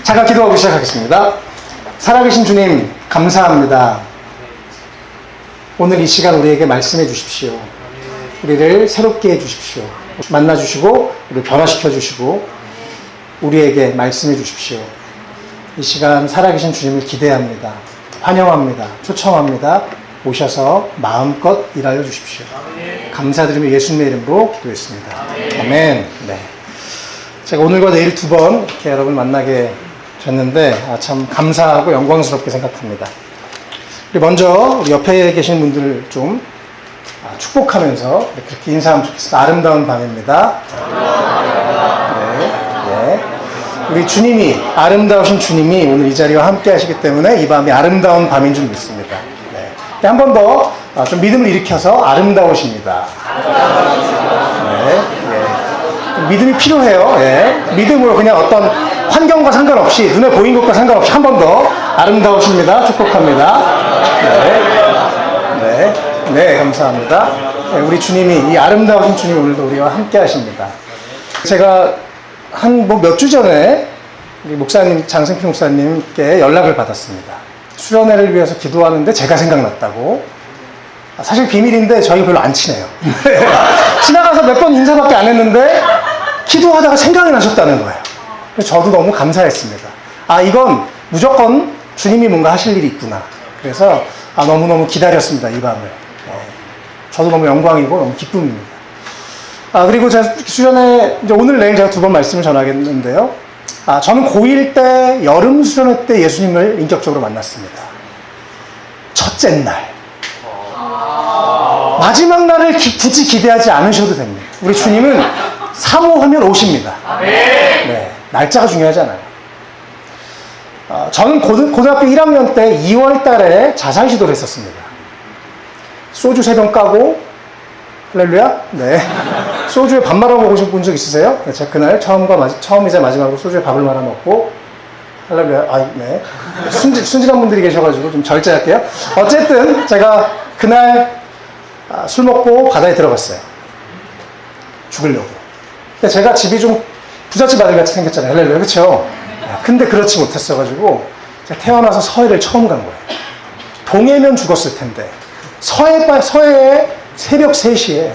잠깐 기도하고 시작하겠습니다. 살아계신 주님, 감사합니다. 오늘 이 시간 우리에게 말씀해 주십시오. 우리를 새롭게 해 주십시오. 만나 주시고, 우리를 변화시켜 주시고, 우리에게 말씀해 주십시오. 이 시간 살아계신 주님을 기대합니다. 환영합니다. 초청합니다. 오셔서 마음껏 일하여 주십시오. 감사드리며 예수님의 이름으로 기도했습니다. 아멘. 네. 제가 오늘과 내일 두 번 이렇게 여러분 만나게 됐는데 참 감사하고 영광스럽게 생각합니다. 우리 먼저 우리 옆에 계신 분들 좀 축복하면서 그렇게 인사하면 좋겠습니다. 아름다운 밤입니다. 네, 네. 우리 주님이, 아름다우신 주님이 오늘 이 자리와 함께 하시기 때문에 이 밤이 아름다운 밤인 줄 믿습니다. 네. 한 번 더 좀 믿음을 일으켜서 아름다우십니다. 네, 네. 믿음이 필요해요. 네. 믿음으로 그냥 어떤 환경과 상관없이, 눈에 보인 것과 상관없이 한 번 더 아름다우십니다. 축복합니다. 네, 네, 네, 감사합니다. 네, 우리 주님이, 이 아름다우신 주님이 오늘도 우리와 함께 하십니다. 제가 한 몇 주 전에 우리 목사님, 장승필 목사님께 연락을 받았습니다. 수련회를 위해서 기도하는데 제가 생각났다고. 사실 비밀인데 저희가 별로 안 친해요. 지나가서 몇 번 인사밖에 안 했는데 기도하다가 생각이 나셨다는 거예요. 저도 너무 감사했습니다. 이건 무조건 주님이 뭔가 하실 일이 있구나. 그래서 너무너무 기다렸습니다, 이 밤을. 저도 너무 영광이고 너무 기쁨입니다. 그리고 제가 수련회, 이제 오늘 내일 제가 두 번 말씀을 전하겠는데요. 저는 고1 때, 여름 수련회 때 예수님을 인격적으로 만났습니다. 첫째 날. 마지막 날을 굳이 기대하지 않으셔도 됩니다. 우리 주님은 사모하면 오십니다. 네, 날짜가 중요하지 않아요. 저는 고등학교 1학년 때 2월 달에 자살 시도를 했었습니다. 소주 3병 까고, 할렐루야? 네. 소주에 밥 말아 먹으신 분 적 있으세요? 네, 제가 그날 처음이자 마지막으로 소주에 밥을 말아 먹고, 할렐루야? 네. 순진한 분들이 계셔가지고 좀 절제할게요. 어쨌든, 제가 그날 술 먹고 바다에 들어갔어요. 죽으려고. 근데 제가 집이 좀 부잣집 아들 같이 생겼잖아요. 할렐루야. 그쵸? 근데 그렇지 못했어가지고, 제가 태어나서 서해를 처음 간 거예요. 동해면 죽었을 텐데, 서해에 새벽 3시에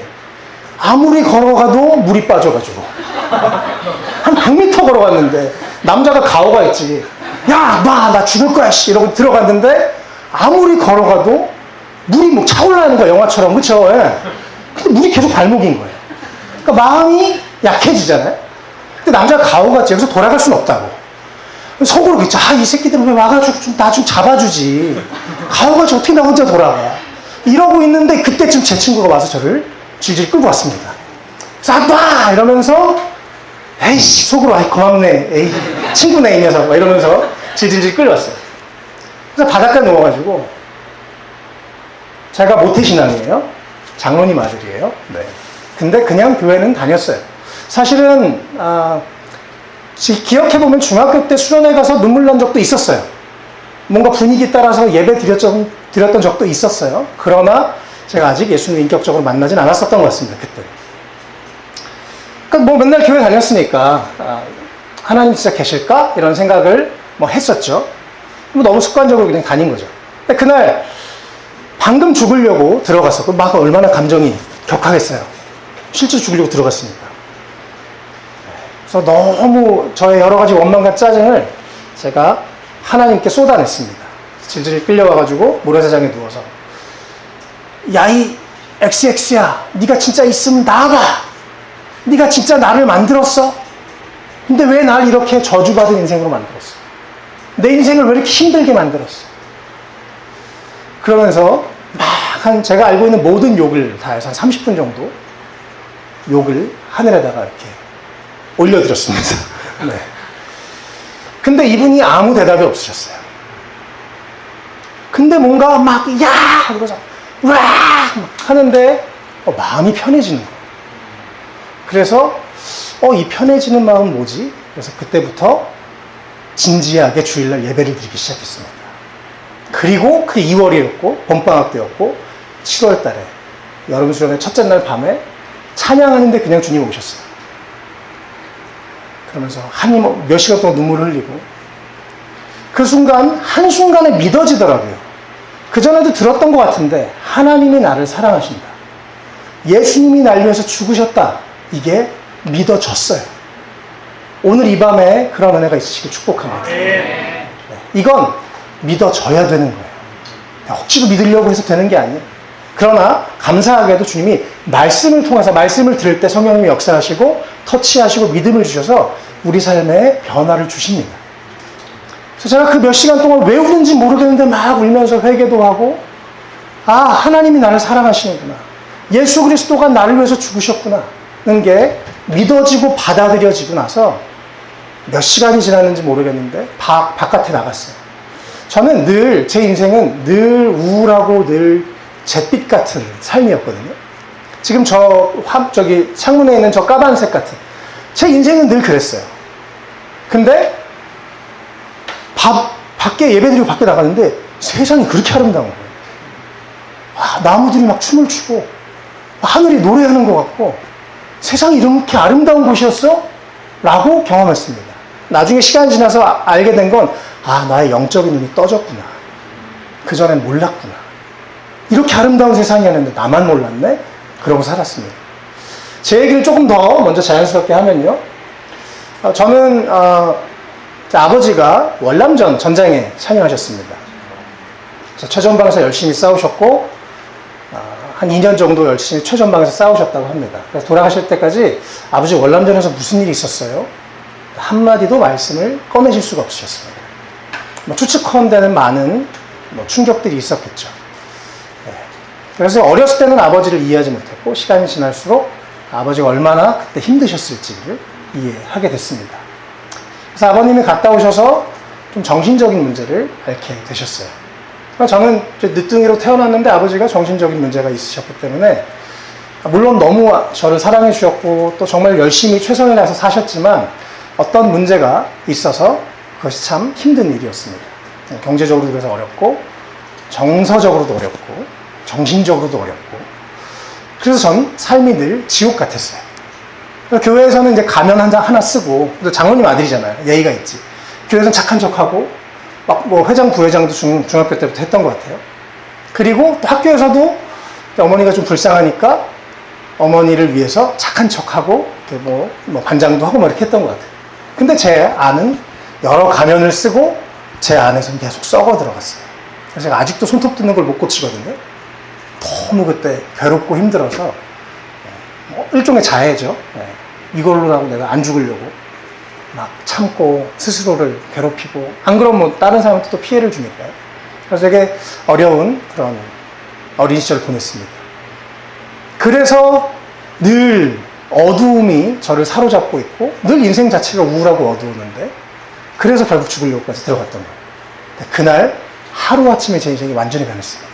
아무리 걸어가도 물이 빠져가지고 한 100m 걸어갔는데 남자가 가오가 있지. 야, 나 죽을 거야 씨 이러고 들어갔는데 아무리 걸어가도 물이 뭐 차올라는 거야, 영화처럼. 그쵸? 예. 근데 물이 계속 발목인 거예요. 그러니까 마음이 약해지잖아요. 근데 남자가 가오같이 여기서 돌아갈 수는 없다고. 속으로 그랬죠. 이 새끼들 왜 와가지고 나 좀 잡아주지. 가오같이 어떻게 나 혼자 돌아가. 이러고 있는데 그때쯤 제 친구가 와서 저를 질질 끌고 왔습니다. 싹봐! 이러면서 에이씨 속으로 고맙네. 에이 친구네 이 녀석. 이러면서 질질 끌려왔어요. 그래서 바닷가에 누워가지고 제가 모태신앙이에요. 장로님 아들이에요. 네. 근데 그냥 교회는 다녔어요. 사실은 기억해보면 중학교 때 수련회 가서 눈물 난 적도 있었어요. 뭔가 분위기 따라서 예배 드렸던 적도 있었어요. 그러나 제가 아직 예수님 인격적으로 만나진 않았었던 것 같습니다. 그때. 그러니까 맨날 교회 다녔으니까 하나님 진짜 계실까? 이런 생각을 했었죠. 너무 습관적으로 그냥 다닌 거죠. 근데 그날 방금 죽으려고 들어갔었고 막 얼마나 감정이 격하겠어요. 실제 죽으려고 들어갔으니까. 그래서 너무 저의 여러 가지 원망과 짜증을 제가 하나님께 쏟아냈습니다. 질질 끌려와가지고 모래사장에 누워서 야, 이 XX야, 네가 진짜 있으면 나와봐. 네가 진짜 나를 만들었어? 근데 왜 날 이렇게 저주받은 인생으로 만들었어? 내 인생을 왜 이렇게 힘들게 만들었어? 그러면서 제가 알고 있는 모든 욕을 다 해서 한 30분 정도 욕을 하늘에다가 이렇게 올려드렸습니다. 네. 근데 이분이 아무 대답이 없으셨어요. 근데 뭔가 야! 그러면서 와! 하는데 마음이 편해지는 거예요. 그래서 이 편해지는 마음은 뭐지? 그래서 그때부터 진지하게 주일날 예배를 드리기 시작했습니다. 그리고 그게 2월이었고 봄방학 때였고 7월 달에 여름 수련회 첫째 날 밤에 찬양하는데 그냥 주님 오셨어요. 그러면서 몇 시간 동안 눈물을 흘리고 그 순간 한순간에 믿어지더라고요. 그전에도 들었던 것 같은데 하나님이 나를 사랑하신다. 예수님이 날 위해서 죽으셨다. 이게 믿어졌어요. 오늘 이 밤에 그런 은혜가 있으시길 축복합니다. 네. 이건 믿어져야 되는 거예요. 억지로 믿으려고 해서 되는 게 아니에요. 그러나 감사하게도 주님이 말씀을 통해서 말씀을 들을 때 성령님이 역사하시고 터치하시고 믿음을 주셔서 우리 삶에 변화를 주십니다. 그래서 제가 그 몇 시간 동안 왜 우는지 모르겠는데 막 울면서 회개도 하고 하나님이 나를 사랑하시는구나. 예수 그리스도가 나를 위해서 죽으셨구나 는 게 믿어지고 받아들여지고 나서 몇 시간이 지났는지 모르겠는데 바깥에 나갔어요. 저는 늘 제 인생은 늘 우울하고 늘 잿빛 같은 삶이었거든요. 지금 저기 창문에 있는 저 까만색 같은 제 인생은 늘 그랬어요. 근데 밖에 예배드리고 밖에 나가는데 세상이 그렇게 아름다운 거예요. 나무들이 막 춤을 추고 하늘이 노래하는 것 같고 세상이 이렇게 아름다운 곳이었어? 라고 경험했습니다. 나중에 시간이 지나서 알게 된 건 나의 영적인 눈이 떠졌구나. 그전엔 몰랐구나. 이렇게 아름다운 세상이었는데 나만 몰랐네? 그러고 살았습니다. 제 얘기를 조금 더 먼저 자연스럽게 하면요. 저는 아버지가 월남전 전장에 참여하셨습니다. 최전방에서 열심히 싸우셨고 한 2년 정도 열심히 최전방에서 싸우셨다고 합니다. 그래서 돌아가실 때까지 아버지 월남전에서 무슨 일이 있었어요? 한마디도 말씀을 꺼내실 수가 없으셨습니다. 추측컨대는 많은 충격들이 있었겠죠. 그래서 어렸을 때는 아버지를 이해하지 못했고 시간이 지날수록 아버지가 얼마나 그때 힘드셨을지를 이해하게 됐습니다. 그래서 아버님이 갔다 오셔서 좀 정신적인 문제를 앓게 되셨어요. 저는 늦둥이로 태어났는데 아버지가 정신적인 문제가 있으셨기 때문에 물론 너무 저를 사랑해 주셨고 또 정말 열심히 최선을 다해서 사셨지만 어떤 문제가 있어서 그것이 참 힘든 일이었습니다. 경제적으로도 그래서 어렵고 정서적으로도 어렵고 정신적으로도 어렵고 그래서 전 삶이 늘 지옥 같았어요. 교회에서는 이제 가면 하나 쓰고 또 장로님 아들이잖아요. 예의가 있지. 교회에서는 착한 척하고 막 회장 부회장도 중학교 때부터 했던 것 같아요. 그리고 또 학교에서도 어머니가 좀 불쌍하니까 어머니를 위해서 착한 척하고 반장도 하고 이렇게 했던 것 같아요. 근데 제 안은 여러 가면을 쓰고 제 안에서는 계속 썩어 들어갔어요. 그래서 제가 아직도 손톱 뜯는 걸 못 고치거든요. 너무 그때 괴롭고 힘들어서 일종의 자해죠. 이걸로라도 내가 안 죽으려고 막 참고 스스로를 괴롭히고 안 그러면 다른 사람한테 또 피해를 주니까요. 그래서 되게 어려운 그런 어린 시절을 보냈습니다. 그래서 늘 어두움이 저를 사로잡고 있고 늘 인생 자체가 우울하고 어두웠는데 그래서 결국 죽으려고까지 들어갔던 거예요. 그날 하루아침에 제 인생이 완전히 변했습니다.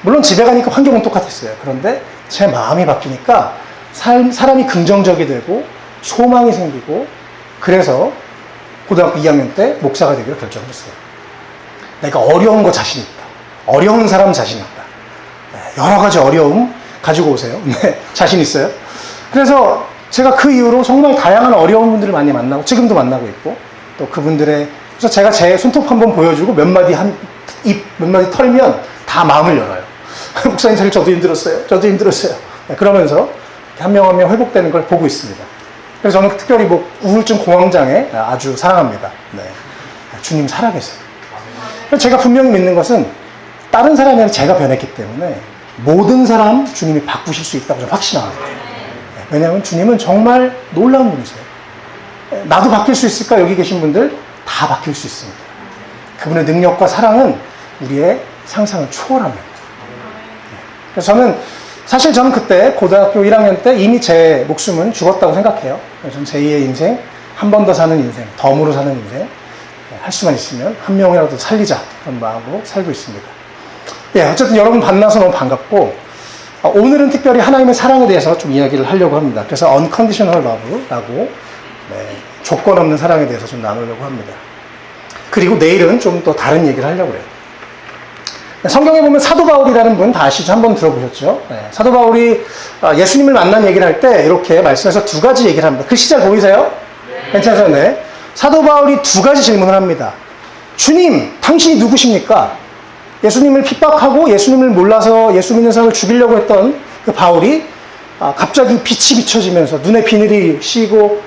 물론 집에 가니까 환경은 똑같았어요. 그런데 제 마음이 바뀌니까 사람이 긍정적이 되고 소망이 생기고 그래서 고등학교 2학년 때 목사가 되기로 결정을 했어요. 내가 어려운 거 자신 있다. 어려운 사람 자신 있다. 여러 가지 어려움 가지고 오세요. 네, 자신 있어요. 그래서 제가 그 이후로 정말 다양한 어려운 분들을 많이 만나고 지금도 만나고 있고 또 그분들의 그래서 제가 제 손톱 한번 보여주고 몇 마디 털면 다 마음을 열어요. 목사님 사실 저도 힘들었어요. 저도 힘들었어요. 네, 그러면서 한 명 한 명 회복되는 걸 보고 있습니다. 그래서 저는 특별히 우울증 공황장애 아주 사랑합니다. 네. 주님 살아계세요. 제가 분명히 믿는 것은 다른 사람이 아니라 제가 변했기 때문에 모든 사람 주님이 바꾸실 수 있다고 저는 확신합니다. 왜냐하면 주님은 정말 놀라운 분이세요. 나도 바뀔 수 있을까? 여기 계신 분들 다 바뀔 수 있습니다. 그분의 능력과 사랑은 우리의 상상을 초월합니다. 그래서 저는 그때 고등학교 1학년 때 이미 제 목숨은 죽었다고 생각해요. 저는 제2의 인생, 한 번 더 사는 인생, 덤으로 사는 인생, 할 수만 있으면 한 명이라도 살리자 그런 마음으로 살고 있습니다. 어쨌든 여러분 만나서 너무 반갑고 오늘은 특별히 하나님의 사랑에 대해서 좀 이야기를 하려고 합니다. 그래서 unconditional love라고 조건 없는 사랑에 대해서 좀 나누려고 합니다. 그리고 내일은 좀 또 다른 얘기를 하려고 해요. 성경에 보면 사도 바울이라는 분 다 아시죠? 한번 들어보셨죠? 사도 바울이 예수님을 만난 얘기를 할 때 이렇게 말씀해서 두 가지 얘기를 합니다. 글씨 잘 보이세요? 네. 괜찮으세요? 네. 사도 바울이 두 가지 질문을 합니다. 주님, 당신이 누구십니까? 예수님을 핍박하고 예수님을 몰라서 예수 믿는 사람을 죽이려고 했던 그 바울이 갑자기 빛이 비춰지면서 눈에 비늘이 씌이고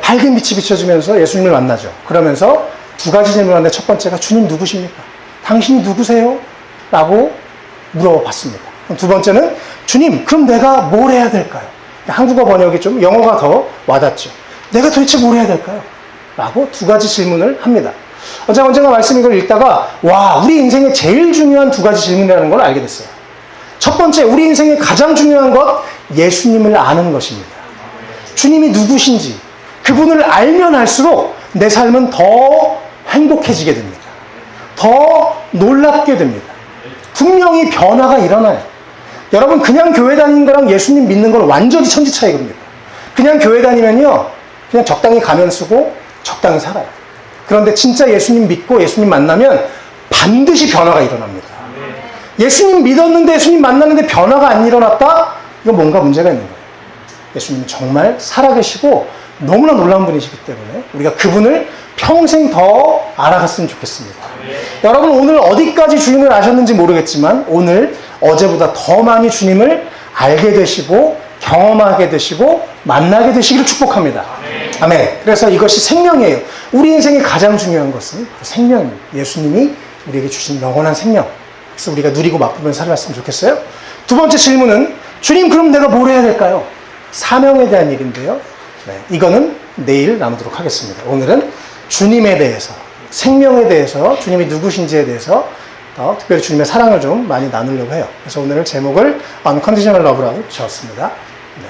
밝은 빛이 비춰지면서 예수님을 만나죠. 그러면서 두 가지 질문을 하는데 첫 번째가 주님 누구십니까? 당신이 누구세요? 라고 물어봤습니다. 두 번째는 주님, 그럼 내가 뭘 해야 될까요? 한국어 번역이 좀 영어가 더 와닿죠. 내가 도대체 뭘 해야 될까요? 라고 두 가지 질문을 합니다. 언젠가 말씀 이걸 읽다가 와, 우리 인생에 제일 중요한 두 가지 질문이라는 걸 알게 됐어요. 첫 번째, 우리 인생에 가장 중요한 것, 예수님을 아는 것입니다. 주님이 누구신지 그분을 알면 알수록 내 삶은 더 행복해지게 됩니다. 더 놀랍게 됩니다. 분명히 변화가 일어나요. 여러분, 그냥 교회 다니는 거랑 예수님 믿는 건 완전히 천지 차이입니다. 그냥 교회 다니면요, 그냥 적당히 가면 쓰고 적당히 살아요. 그런데 진짜 예수님 믿고 예수님 만나면 반드시 변화가 일어납니다. 예수님 믿었는데 예수님 만났는데 변화가 안 일어났다? 이건 뭔가 문제가 있는 거예요. 예수님은 정말 살아계시고 너무나 놀라운 분이시기 때문에 우리가 그분을 평생 더 알아갔으면 좋겠습니다. 여러분, 오늘 어디까지 주님을 아셨는지 모르겠지만 오늘 어제보다 더 많이 주님을 알게 되시고 경험하게 되시고 만나게 되시기를 축복합니다. 아멘. 그래서 이것이 생명이에요. 우리 인생에 가장 중요한 것은 생명입니다. 예수님이 우리에게 주신 영원한 생명. 그래서 우리가 누리고 맛보면서 살았으면 좋겠어요. 두 번째 질문은 주님, 그럼 내가 뭘 해야 될까요? 사명에 대한 얘기인데요. 네, 이거는 내일 나누도록 하겠습니다. 오늘은 주님에 대해서, 생명에 대해서, 주님이 누구신지에 대해서 특별히 주님의 사랑을 좀 많이 나누려고 해요. 그래서 오늘 제목을 Unconditional Love라고 지었습니다. 네,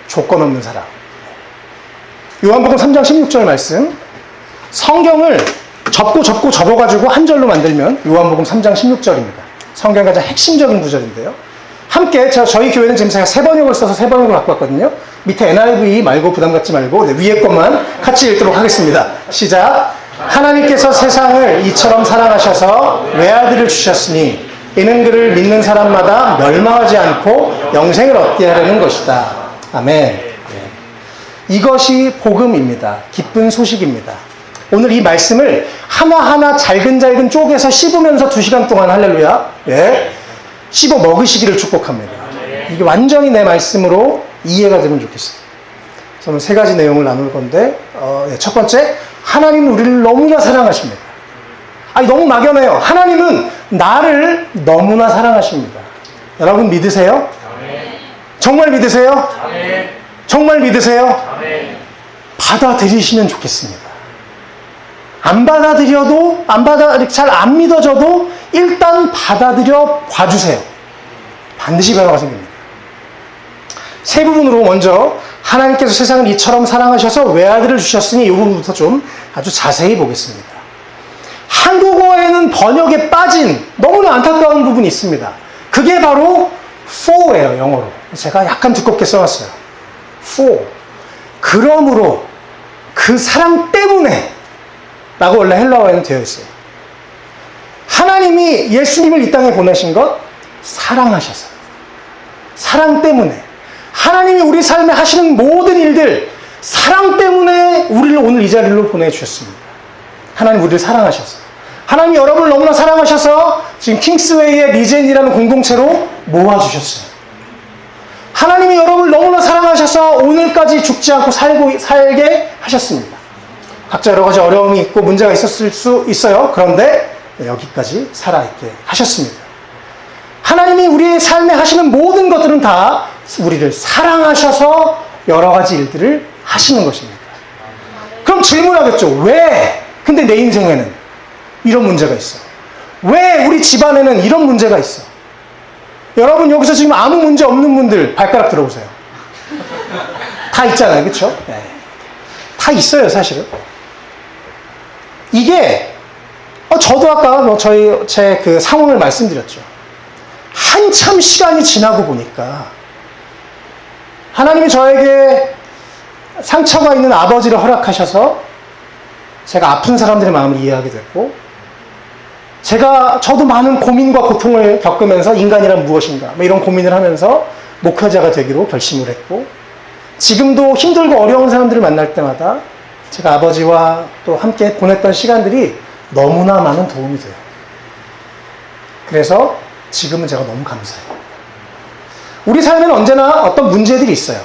조건 없는 사랑. 요한복음 3장 16절 말씀. 성경을 접어가지고 한 절로 만들면 요한복음 3장 16절입니다. 성경의 가장 핵심적인 구절인데요. 함께, 저희 교회는 지금 제가 세 번역을 써서 세 번역을 갖고 왔거든요. 밑에 NIV 말고 부담 갖지 말고 위에 것만 같이 읽도록 하겠습니다. 시작. 하나님께서 세상을 이처럼 사랑하셔서 외아들을 주셨으니 이는 그를 믿는 사람마다 멸망하지 않고 영생을 얻게 하려는 것이다. 아멘. 이것이 복음입니다. 기쁜 소식입니다. 오늘 이 말씀을 하나하나 잘근잘근 쪼개서 씹으면서 2시간 동안 할렐루야, 씹어 먹으시기를 축복합니다. 이게 완전히 내 말씀으로 이해가 되면 좋겠어요. 저는 세 가지 내용을 나눌 건데, 첫 번째, 하나님은 우리를 너무나 사랑하십니다. 아니, 너무 막연해요. 하나님은 나를 너무나 사랑하십니다. 여러분 믿으세요? 정말 믿으세요? 정말 믿으세요? 받아들이시면 좋겠습니다. 안 받아들여도, 잘 안 믿어져도 일단 받아들여 봐주세요. 반드시 변화가 생깁니다. 세 부분으로 먼저 하나님께서 세상을 이처럼 사랑하셔서 외아들을 주셨으니 이 부분부터 좀 아주 자세히 보겠습니다. 한국어에는 번역에 빠진 너무나 안타까운 부분이 있습니다. 그게 바로 for예요, 영어로. 제가 약간 두껍게 써놨어요. for. 그러므로, 그 사랑 때문에 라고 원래 헬라어에는 되어 있어요. 하나님이 예수님을 이 땅에 보내신 것 사랑하셔서, 사랑 때문에, 하나님이 우리 삶에 하시는 모든 일들 사랑 때문에 우리를 오늘 이 자리로 보내주셨습니다. 하나님 우리를 사랑하셔서, 하나님이 여러분을 너무나 사랑하셔서 지금 킹스웨이의 리젠이라는 공동체로 모아주셨어요. 하나님이 여러분을 너무나 사랑하셔서 오늘까지 죽지 않고 살게 하셨습니다. 각자 여러 가지 어려움이 있고 문제가 있었을 수 있어요. 그런데 여기까지 살아있게 하셨습니다. 하나님이 우리의 삶에 하시는 모든 것들은 다 우리를 사랑하셔서 여러 가지 일들을 하시는 것입니다. 그럼 질문하겠죠. 왜? 근데 내 인생에는 이런 문제가 있어. 왜 우리 집안에는 이런 문제가 있어? 여러분 여기서 지금 아무 문제 없는 분들 발가락 들어보세요. 다 있잖아요. 그렇죠? 네. 다 있어요, 사실은. 이게 저도 아까 제 그 상황을 말씀드렸죠. 한참 시간이 지나고 보니까 하나님이 저에게 상처가 있는 아버지를 허락하셔서 제가 아픈 사람들의 마음을 이해하게 됐고, 저도 많은 고민과 고통을 겪으면서 인간이란 무엇인가 이런 고민을 하면서 목회자가 되기로 결심을 했고, 지금도 힘들고 어려운 사람들을 만날 때마다 제가 아버지와 또 함께 보냈던 시간들이 너무나 많은 도움이 돼요. 그래서 지금은 제가 너무 감사해요. 우리 삶에는 언제나 어떤 문제들이 있어요.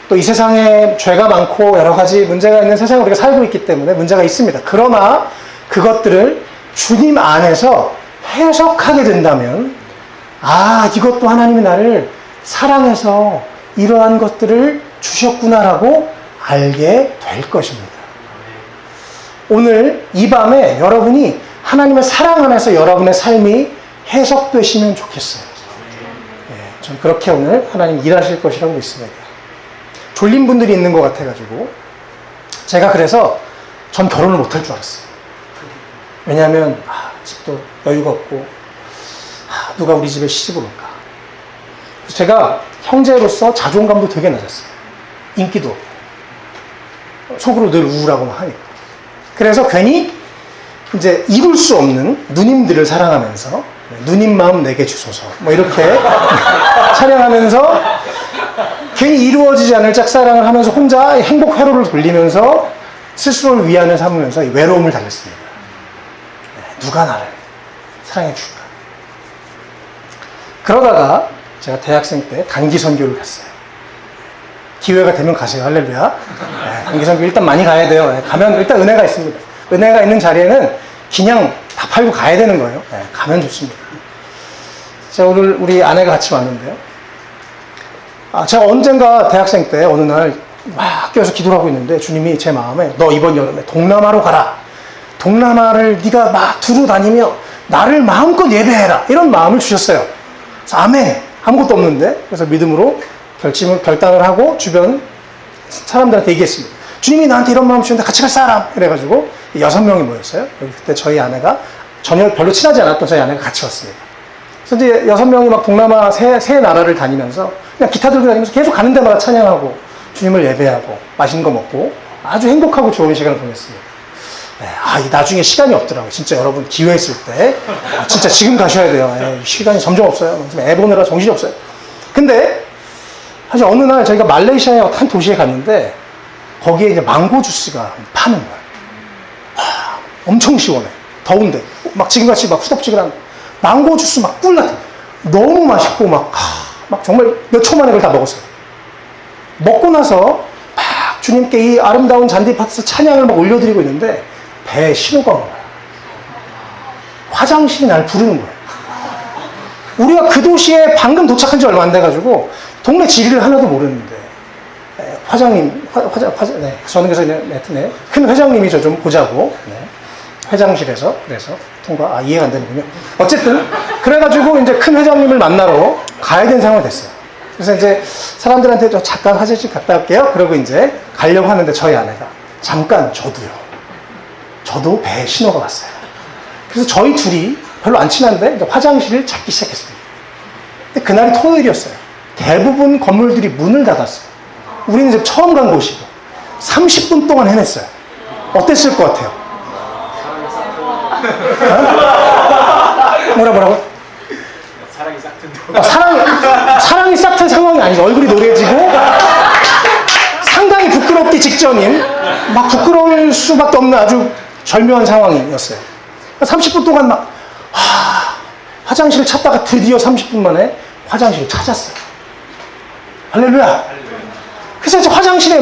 또 이 세상에 죄가 많고 여러 가지 문제가 있는 세상에 우리가 살고 있기 때문에 문제가 있습니다. 그러나 그것들을 주님 안에서 해석하게 된다면, 아, 이것도 하나님이 나를 사랑해서 이러한 것들을 주셨구나라고 알게 될 것입니다. 오늘 이 밤에 여러분이 하나님의 사랑 안에서 여러분의 삶이 해석되시면 좋겠어요. 전 그렇게 오늘 하나님 일하실 것이라고 믿습니다. 졸린 분들이 있는 것 같아가지고 제가 그래서 전 결혼을 못할 줄 알았어요. 왜냐하면 집도 여유가 없고 누가 우리 집에 시집을 올까. 그래서 제가 형제로서 자존감도 되게 낮았어요. 인기도 없고 속으로 늘 우울하고 막 하니까. 그래서 괜히 이제 이룰 수 없는 누님들을 사랑하면서 누님 마음 내게 주소서 뭐 이렇게 찬양하면서 괜히 이루어지지 않을 짝사랑을 하면서 혼자 행복 회로를 돌리면서 스스로를 위안을 삼으면서 외로움을 달랬습니다. 누가 나를 사랑해 줄까. 그러다가 제가 대학생 때 단기 선교를 갔어요. 기회가 되면 가세요. 할렐루야. 단기 선교 일단 많이 가야 돼요. 가면 일단 은혜가 있습니다. 은혜가 있는 자리에는 그냥 다 팔고 가야 되는 거예요. 가면 좋습니다. 제가 오늘 우리 아내가 같이 왔는데요. 제가 언젠가 대학생 때 어느 날 막 학교에서 기도를 하고 있는데 주님이 제 마음에 너 이번 여름에 동남아로 가라. 동남아를 네가 막 두루 다니며 나를 마음껏 예배해라. 이런 마음을 주셨어요. 그래서 아멘. 아무것도 없는데. 그래서 믿음으로 결단을 하고 주변 사람들한테 얘기했습니다. 주님이 나한테 이런 마음 주셨는데 같이 갈 사람. 이래가지고 6명이 모였어요. 그때 저희 아내가 전혀 별로 친하지 않았던 저희 아내가 같이 왔습니다. 그래서 이제 6명이 막 동남아 세 나라를 다니면서 그냥 기타 들고 다니면서 계속 가는 데마다 찬양하고 주님을 예배하고 맛있는 거 먹고 아주 행복하고 좋은 시간을 보냈습니다. 나중에 시간이 없더라고요. 진짜 여러분 기회 있을 때 진짜 지금 가셔야 돼요. 시간이 점점 없어요. 애 보느라 정신이 없어요. 근데 사실 어느 날 저희가 말레이시아의 한 도시에 갔는데 거기에 이제 망고 주스가 파는 거예요. 엄청 시원해. 더운데 막 지금같이 막 후덥지근한 망고 주스 막 꿀같아. 너무 맛있고 막 정말 몇 초 만에 그걸 다 먹었어요. 먹고 나서 막 주님께 이 아름다운 잔디밭에서 찬양을 막 올려드리고 있는데 배에 신호가 온 거야. 화장실이 날 부르는 거야. 우리가 그 도시에 방금 도착한 지 얼마 안 돼가지고 동네 지리를 하나도 모르는데 화장님, 네. 저는 그래서 큰 회장님이 저 좀 보자고 회장실에서 그래서 통과 이해가 안 되는군요. 어쨌든 그래가지고 이제 큰 회장님을 만나러 가야 되는 상황이 됐어요. 그래서 이제 사람들한테 저 잠깐 화장실 갔다 올게요. 그러고 이제 가려고 하는데 저희 아내가 잠깐 저도 배에 신호가 왔어요. 그래서 저희 둘이 별로 안 친한데 이제 화장실을 찾기 시작했습니다. 근데 그날이 토요일이었어요. 대부분 건물들이 문을 닫았어요. 우리는 이제 처음 간 곳이고 30분 동안 헤맸어요. 어땠을 것 같아요? 뭐라고? 사랑이 싹튼다. 사랑이 싹튼 상황이 아니죠. 얼굴이 노래지고 상당히 부끄럽기 직전인 막 부끄러울 수밖에 없는 아주 절묘한 상황이었어요. 30분 동안 막 화장실을 찾다가 드디어 30분 만에 화장실을 찾았어요. 할렐루야. 그래서 이제 화장실에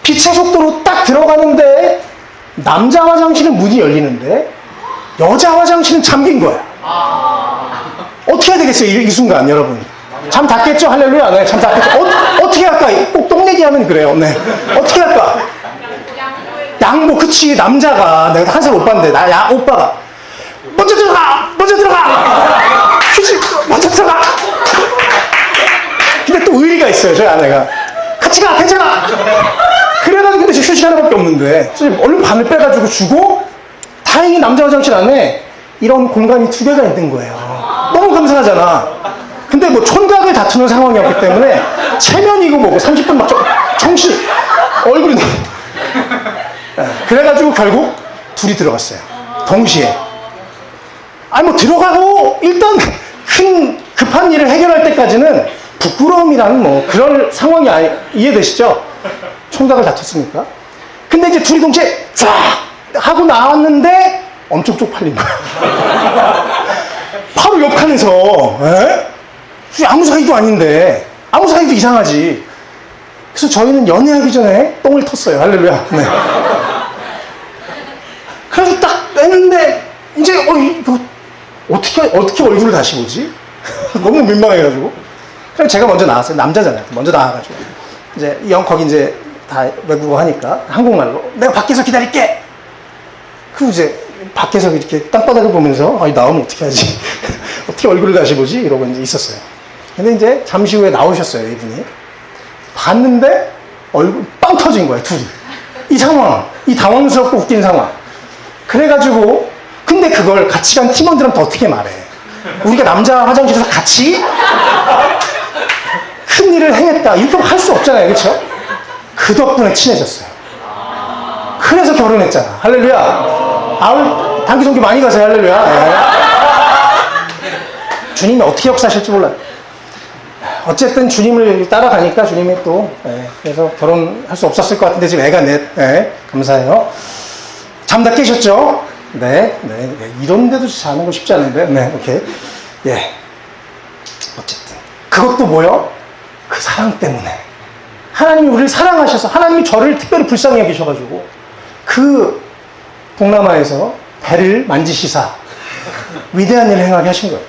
빛의 속도로 딱 들어가는데 남자 화장실은 문이 열리는데 여자 화장실은 잠긴 거야. 어떻게 해야 되겠어요? 이 순간 여러분. 잠 잤겠죠? 할렐루야. 네, 잠 잤겠죠? 어떻게 할까? 꼭 똥내기 하면 그래요. 네. 어떻게 할까? 양보. 그치. 남자가 내가 한 살 오빠인데 오빠가 먼저 들어가. 휴지 먼저 들어가. 근데 또 의리가 있어요. 저희 아내가 같이 가. 괜찮아. 그래가지고 근데 휴지 하나밖에 없는데 얼른 반을 빼가지고 주고 다행히 남자 화장실 안에 이런 공간이 2개가 있는 거예요. 너무 감사하잖아. 근데 촌각을 다투는 상황이었기 때문에 체면이고 뭐고 30분 막 정신 얼굴이 그래가지고 결국 둘이 들어갔어요. 동시에. 들어가고 일단 큰 급한 일을 해결할 때까지는 부끄러움이라는 그럴 상황이 이해되시죠? 총각을 다퉜으니까. 근데 이제 둘이 동시에 쫙 하고 나왔는데 엄청 쪽팔린 거야. 바로 옆칸에서. 아무 사이도 아닌데 아무 사이도 이상하지. 그래서 저희는 연애하기 전에 똥을 텄어요. 할렐루야. 네. 그래서 딱 했는데 이제 이거 어떻게 얼굴을 다시 보지? 너무 민망해가지고. 그래서 제가 먼저 나왔어요. 남자잖아요. 먼저 나와가지고 이제 거기 이제 다 외국어 하니까 한국말로 내가 밖에서 기다릴게. 그리고 이제 밖에서 이렇게 땅바닥을 보면서 나오면 어떻게 하지? 어떻게 얼굴을 다시 보지? 이러고 이제 있었어요. 근데 이제 잠시 후에 나오셨어요, 이분이. 봤는데 얼굴 빵 터진 거예요, 둘이. 이 상황, 이 당황스럽고 웃긴 상황. 그래가지고 근데 그걸 같이 간 팀원들한테 어떻게 말해? 우리가 남자 화장실에서 같이 큰 일을 행했다. 이렇게 할 수 없잖아요, 그렇죠? 그 덕분에 친해졌어요. 그래서 결혼했잖아. 할렐루야. 단기 선교 많이 가세요. 할렐루야. 네. 주님이 어떻게 역사하실지 몰라요. 어쨌든 주님을 따라가니까 주님이 또 그래서 결혼할 수 없었을 것 같은데 지금 애가 넷. 감사해요. 잠 다 깨셨죠? 네. 이런데도 자는 거 쉽지 않은데. 네, 오케이. 예. 어쨌든 그것도 뭐요? 그 사랑 때문에. 하나님이 우리를 사랑하셔서 하나님이 저를 특별히 불쌍히 여기셔가지고 그 동남아에서 배를 만지시사 위대한 일을 행하게 하신 거예요.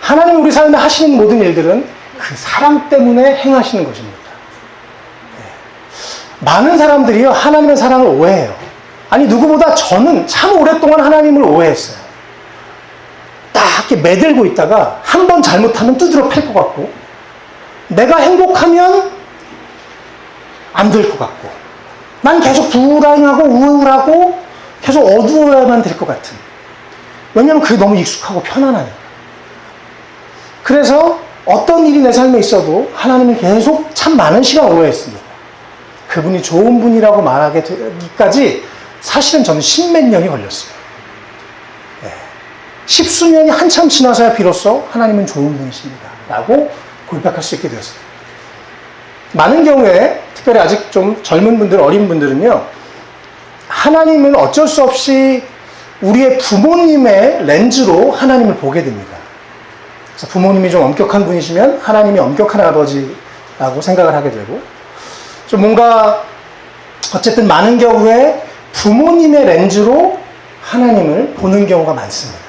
하나님이 우리 삶에 하시는 모든 일들은 그 사랑 때문에 행하시는 것입니다. 많은 사람들이요 하나님의 사랑을 오해해요. 아니 누구보다 저는 참 오랫동안 하나님을 오해했어요. 딱 이렇게 매들고 있다가 한 번 잘못하면 두드러 팰 것 같고 내가 행복하면 안 될 것 같고 난 계속 불안하고 우울하고 계속 어두워야만 될 것 같은. 왜냐하면 그게 너무 익숙하고 편안하니까. 그래서 어떤 일이 내 삶에 있어도 하나님을 계속 참 많은 시간 오해했습니다. 그분이 좋은 분이라고 말하게 되기까지 사실은 저는 십몇 년이 걸렸어요. 십수년이 한참 지나서야 비로소 하나님은 좋은 분이십니다 라고 고백할 수 있게 되었어요. 많은 경우에 특별히 아직 좀 젊은 분들, 어린 분들은요 하나님은 어쩔 수 없이 우리의 부모님의 렌즈로 하나님을 보게 됩니다. 그래서 부모님이 좀 엄격한 분이시면 하나님이 엄격한 아버지라고 생각을 하게 되고 좀 뭔가 어쨌든 많은 경우에 부모님의 렌즈로 하나님을 보는 경우가 많습니다.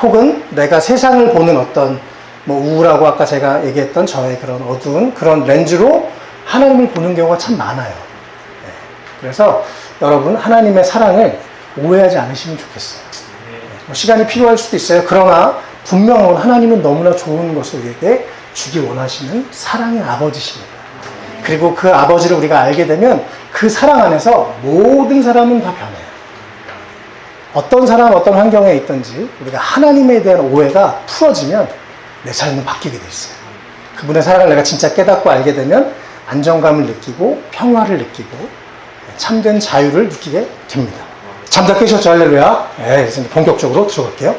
혹은 내가 세상을 보는 어떤 우울하고 아까 제가 얘기했던 저의 그런 어두운 그런 렌즈로 하나님을 보는 경우가 참 많아요. 그래서 여러분 하나님의 사랑을 오해하지 않으시면 좋겠어요. 시간이 필요할 수도 있어요. 그러나 분명한 하나님은 너무나 좋은 것을 우리에게 주기 원하시는 사랑의 아버지십니다. 그리고 그 아버지를 우리가 알게 되면 그 사랑 안에서 모든 사람은 다 변해요. 어떤 사람, 어떤 환경에 있든지 우리가 하나님에 대한 오해가 풀어지면 내 삶은 바뀌게 돼 있어요. 그분의 사랑을 내가 진짜 깨닫고 알게 되면 안정감을 느끼고 평화를 느끼고 참된 자유를 느끼게 됩니다. 잠다 깨셨죠? 할렐루야. 네, 이제 본격적으로 들어갈게요.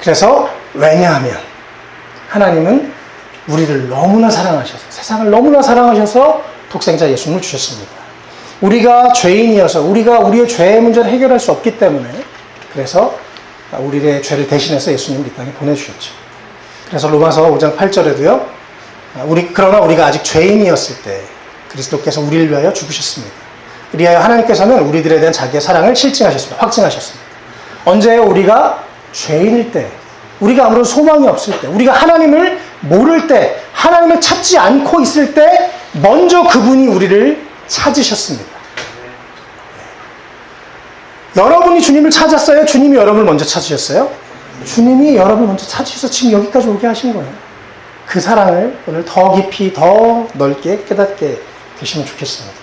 그래서 왜냐하면 하나님은 우리를 너무나 사랑하셔서 세상을 너무나 사랑하셔서 독생자 예수님을 주셨습니다. 우리가 죄인이어서 우리가 우리의 죄의 문제를 해결할 수 없기 때문에 그래서 우리의 죄를 대신해서 예수님을 이 땅에 보내주셨죠. 그래서 로마서 5장 8절에도요. 그러나 우리가 아직 죄인이었을 때 그리스도께서 우리를 위하여 죽으셨습니다. 이리하여 하나님께서는 우리들에 대한 자기의 사랑을 실증하셨습니다. 확증하셨습니다. 언제요? 우리가 죄인일 때, 우리가 아무런 소망이 없을 때, 우리가 하나님을 모를 때, 하나님을 찾지 않고 있을 때 먼저 그분이 우리를 찾으셨습니다. 여러분이 주님을 찾았어요? 주님이 여러분을 먼저 찾으셨어요? 주님이 여러분을 먼저 찾으셔서 지금 여기까지 오게 하신 거예요. 그 사랑을 오늘 더 깊이, 더 넓게 깨닫게 되시면 좋겠습니다.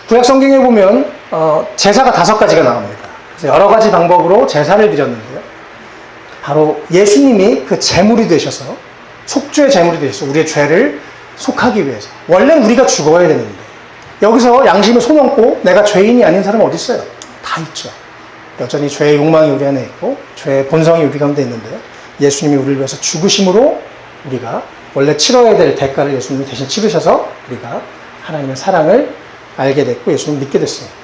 구약 성경에 보면 제사가 5가지가 나옵니다. 그래서 여러 가지 방법으로 제사를 드렸는데요. 바로 예수님이 그 제물이 되셔서 속죄의 제물이 되셔서 우리의 죄를 속하기 위해서. 원래는 우리가 죽어야 되는데 여기서 양심에 손 얹고 내가 죄인이 아닌 사람은 어디 있어요? 다 있죠. 여전히 죄의 욕망이 우리 안에 있고 죄의 본성이 우리 가운데 있는데요. 예수님이 우리를 위해서 죽으심으로 우리가 원래 치러야 될 대가를 예수님이 대신 치르셔서 우리가 하나님의 사랑을 알게 됐고 예수님을 믿게 됐습니다.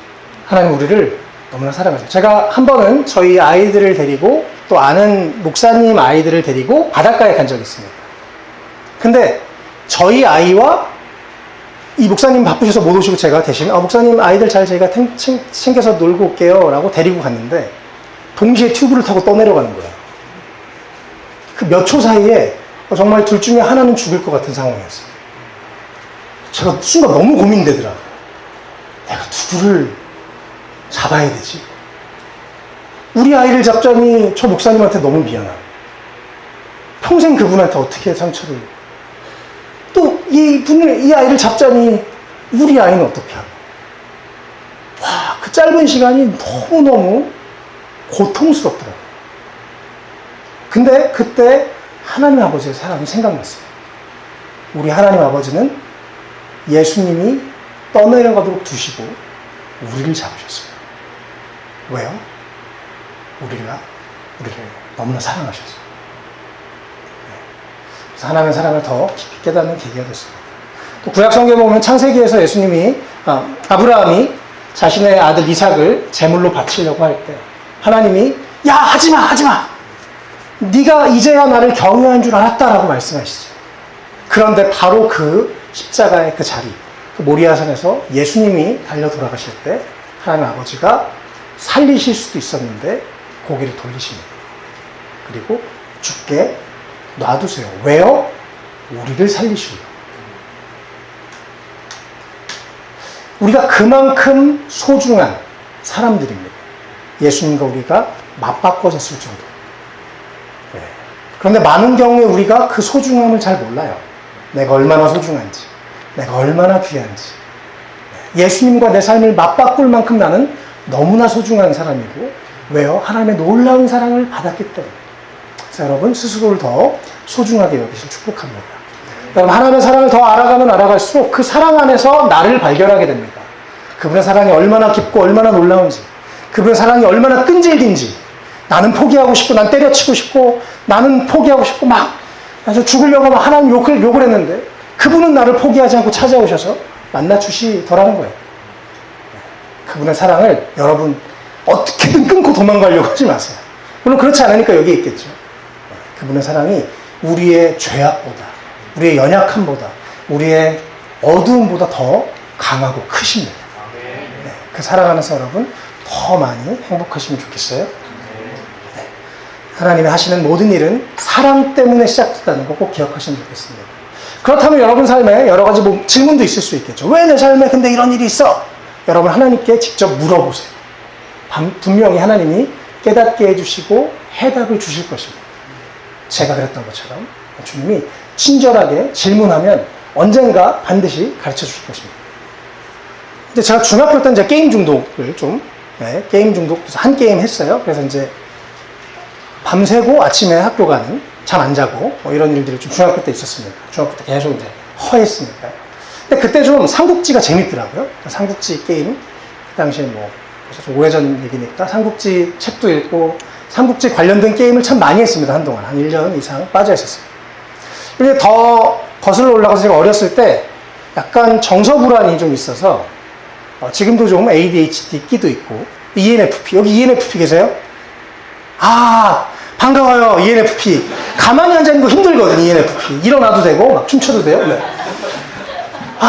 하나님 우리를 너무나 사랑하셔요. 제가 한 번은 저희 아이들을 데리고 또 아는 목사님 아이들을 데리고 바닷가에 간 적이 있습니다. 근데 저희 아이와 이 목사님 바쁘셔서 못 오시고 제가 대신 목사님 아이들 잘 제가 챙겨서 놀고 올게요 라고 데리고 갔는데 동시에 튜브를 타고 떠내려가는 거예요. 그 몇 초 사이에 정말 둘 중에 하나는 죽을 것 같은 상황이었어요. 제가 순간 너무 고민되더라고요. 내가 누구를 잡아야 되지? 우리 아이를 잡자니 저 목사님한테 너무 미안하고 평생 그분한테 어떻게 상처를 또 이 아이를 잡자니 우리 아이는 어떻게 하고 와, 그 짧은 시간이 너무너무 고통스럽더라고요. 근데 그때 하나님 아버지의 사랑이 생각났어요. 우리 하나님 아버지는 예수님이 떠내려가도록 두시고 우리를 잡으셨어요. 왜요? 우리를 너무나 사랑하셨어요. 그래서 하나님의 사랑을 더 깊이 깨닫는 계기가 됐습니다. 또 구약 성경에 보면 창세기에서 예수님이 아브라함이 자신의 아들 이삭을 제물로 바치려고 할 때 하나님이 야 하지마 네가 이제야 나를 경외한 줄 알았다라고 말씀하시죠. 그런데 바로 그 십자가의 그 자리 그 모리아산에서 예수님이 달려 돌아가실 때 하나님 아버지가 살리실 수도 있었는데 고개를 돌리십니다. 그리고 죽게 놔두세요. 왜요? 우리를 살리시려. 우리가 그만큼 소중한 사람들입니다. 예수님과 우리가 맞바꿔졌을 정도. 네. 그런데 많은 경우에 우리가 그 소중함을 잘 몰라요. 내가 얼마나 소중한지, 내가 얼마나 귀한지. 예수님과 내 삶을 맞바꿀 만큼 나는 너무나 소중한 사람이고, 왜요? 하나님의 놀라운 사랑을 받았기 때문에. 그래서 여러분 스스로를 더 소중하게 여기실 축복합니다. 여러분 하나님의 사랑을 더 알아가면 알아갈수록 그 사랑 안에서 나를 발견하게 됩니다. 그분의 사랑이 얼마나 깊고 얼마나 놀라운지, 그분의 사랑이 얼마나 끈질긴지, 나는 포기하고 싶고, 난 때려치고 싶고, 나는 포기하고 싶고, 막 죽으려고 막 하나님 욕을 했는데, 그분은 나를 포기하지 않고 찾아오셔서 만나주시더라는 거예요. 그분의 사랑을 여러분 어떻게든 끊고 도망가려고 하지 마세요. 물론 그렇지 않으니까 여기 있겠죠. 그분의 사랑이 우리의 죄악보다, 우리의 연약함보다, 우리의 어두움보다 더 강하고 크십니다. 네, 그 사랑 안에서 여러분 더 많이 행복하시면 좋겠어요. 네, 하나님이 하시는 모든 일은 사랑 때문에 시작됐다는 거 꼭 기억하시면 좋겠습니다. 그렇다면 여러분 삶에 여러 가지 질문도 있을 수 있겠죠. 왜 내 삶에 근데 이런 일이 있어? 여러분 하나님께 직접 물어보세요. 분명히 하나님이 깨닫게 해주시고 해답을 주실 것입니다. 제가 그랬던 것처럼 주님이 친절하게 질문하면 언젠가 반드시 가르쳐 주실 것입니다. 이제 제가 중학교 때 이제 게임 중독을 게임 중독, 한 게임 했어요. 그래서 이제 밤새고 아침에 학교 가는, 잠 안 자고, 이런 일들이 좀 중학교 때 있었습니다. 중학교 때 계속 이제 허했으니까요. 근데 그때 좀 삼국지가 재밌더라고요. 삼국지 게임, 그 당시에 좀 오래전 얘기니까 삼국지 책도 읽고, 삼국지 관련된 게임을 참 많이 했습니다. 한동안. 한 1년 이상 빠져 있었어요. 근데 더 거슬러 올라가서 제가 어렸을 때 약간 정서불안이 좀 있어서, 지금도 좀 ADHD 끼도 있고, ENFP, 여기 ENFP 계세요? 반가워요, ENFP. 가만히 앉아있는 거 힘들거든, ENFP. 일어나도 되고, 막 춤춰도 돼요. 네.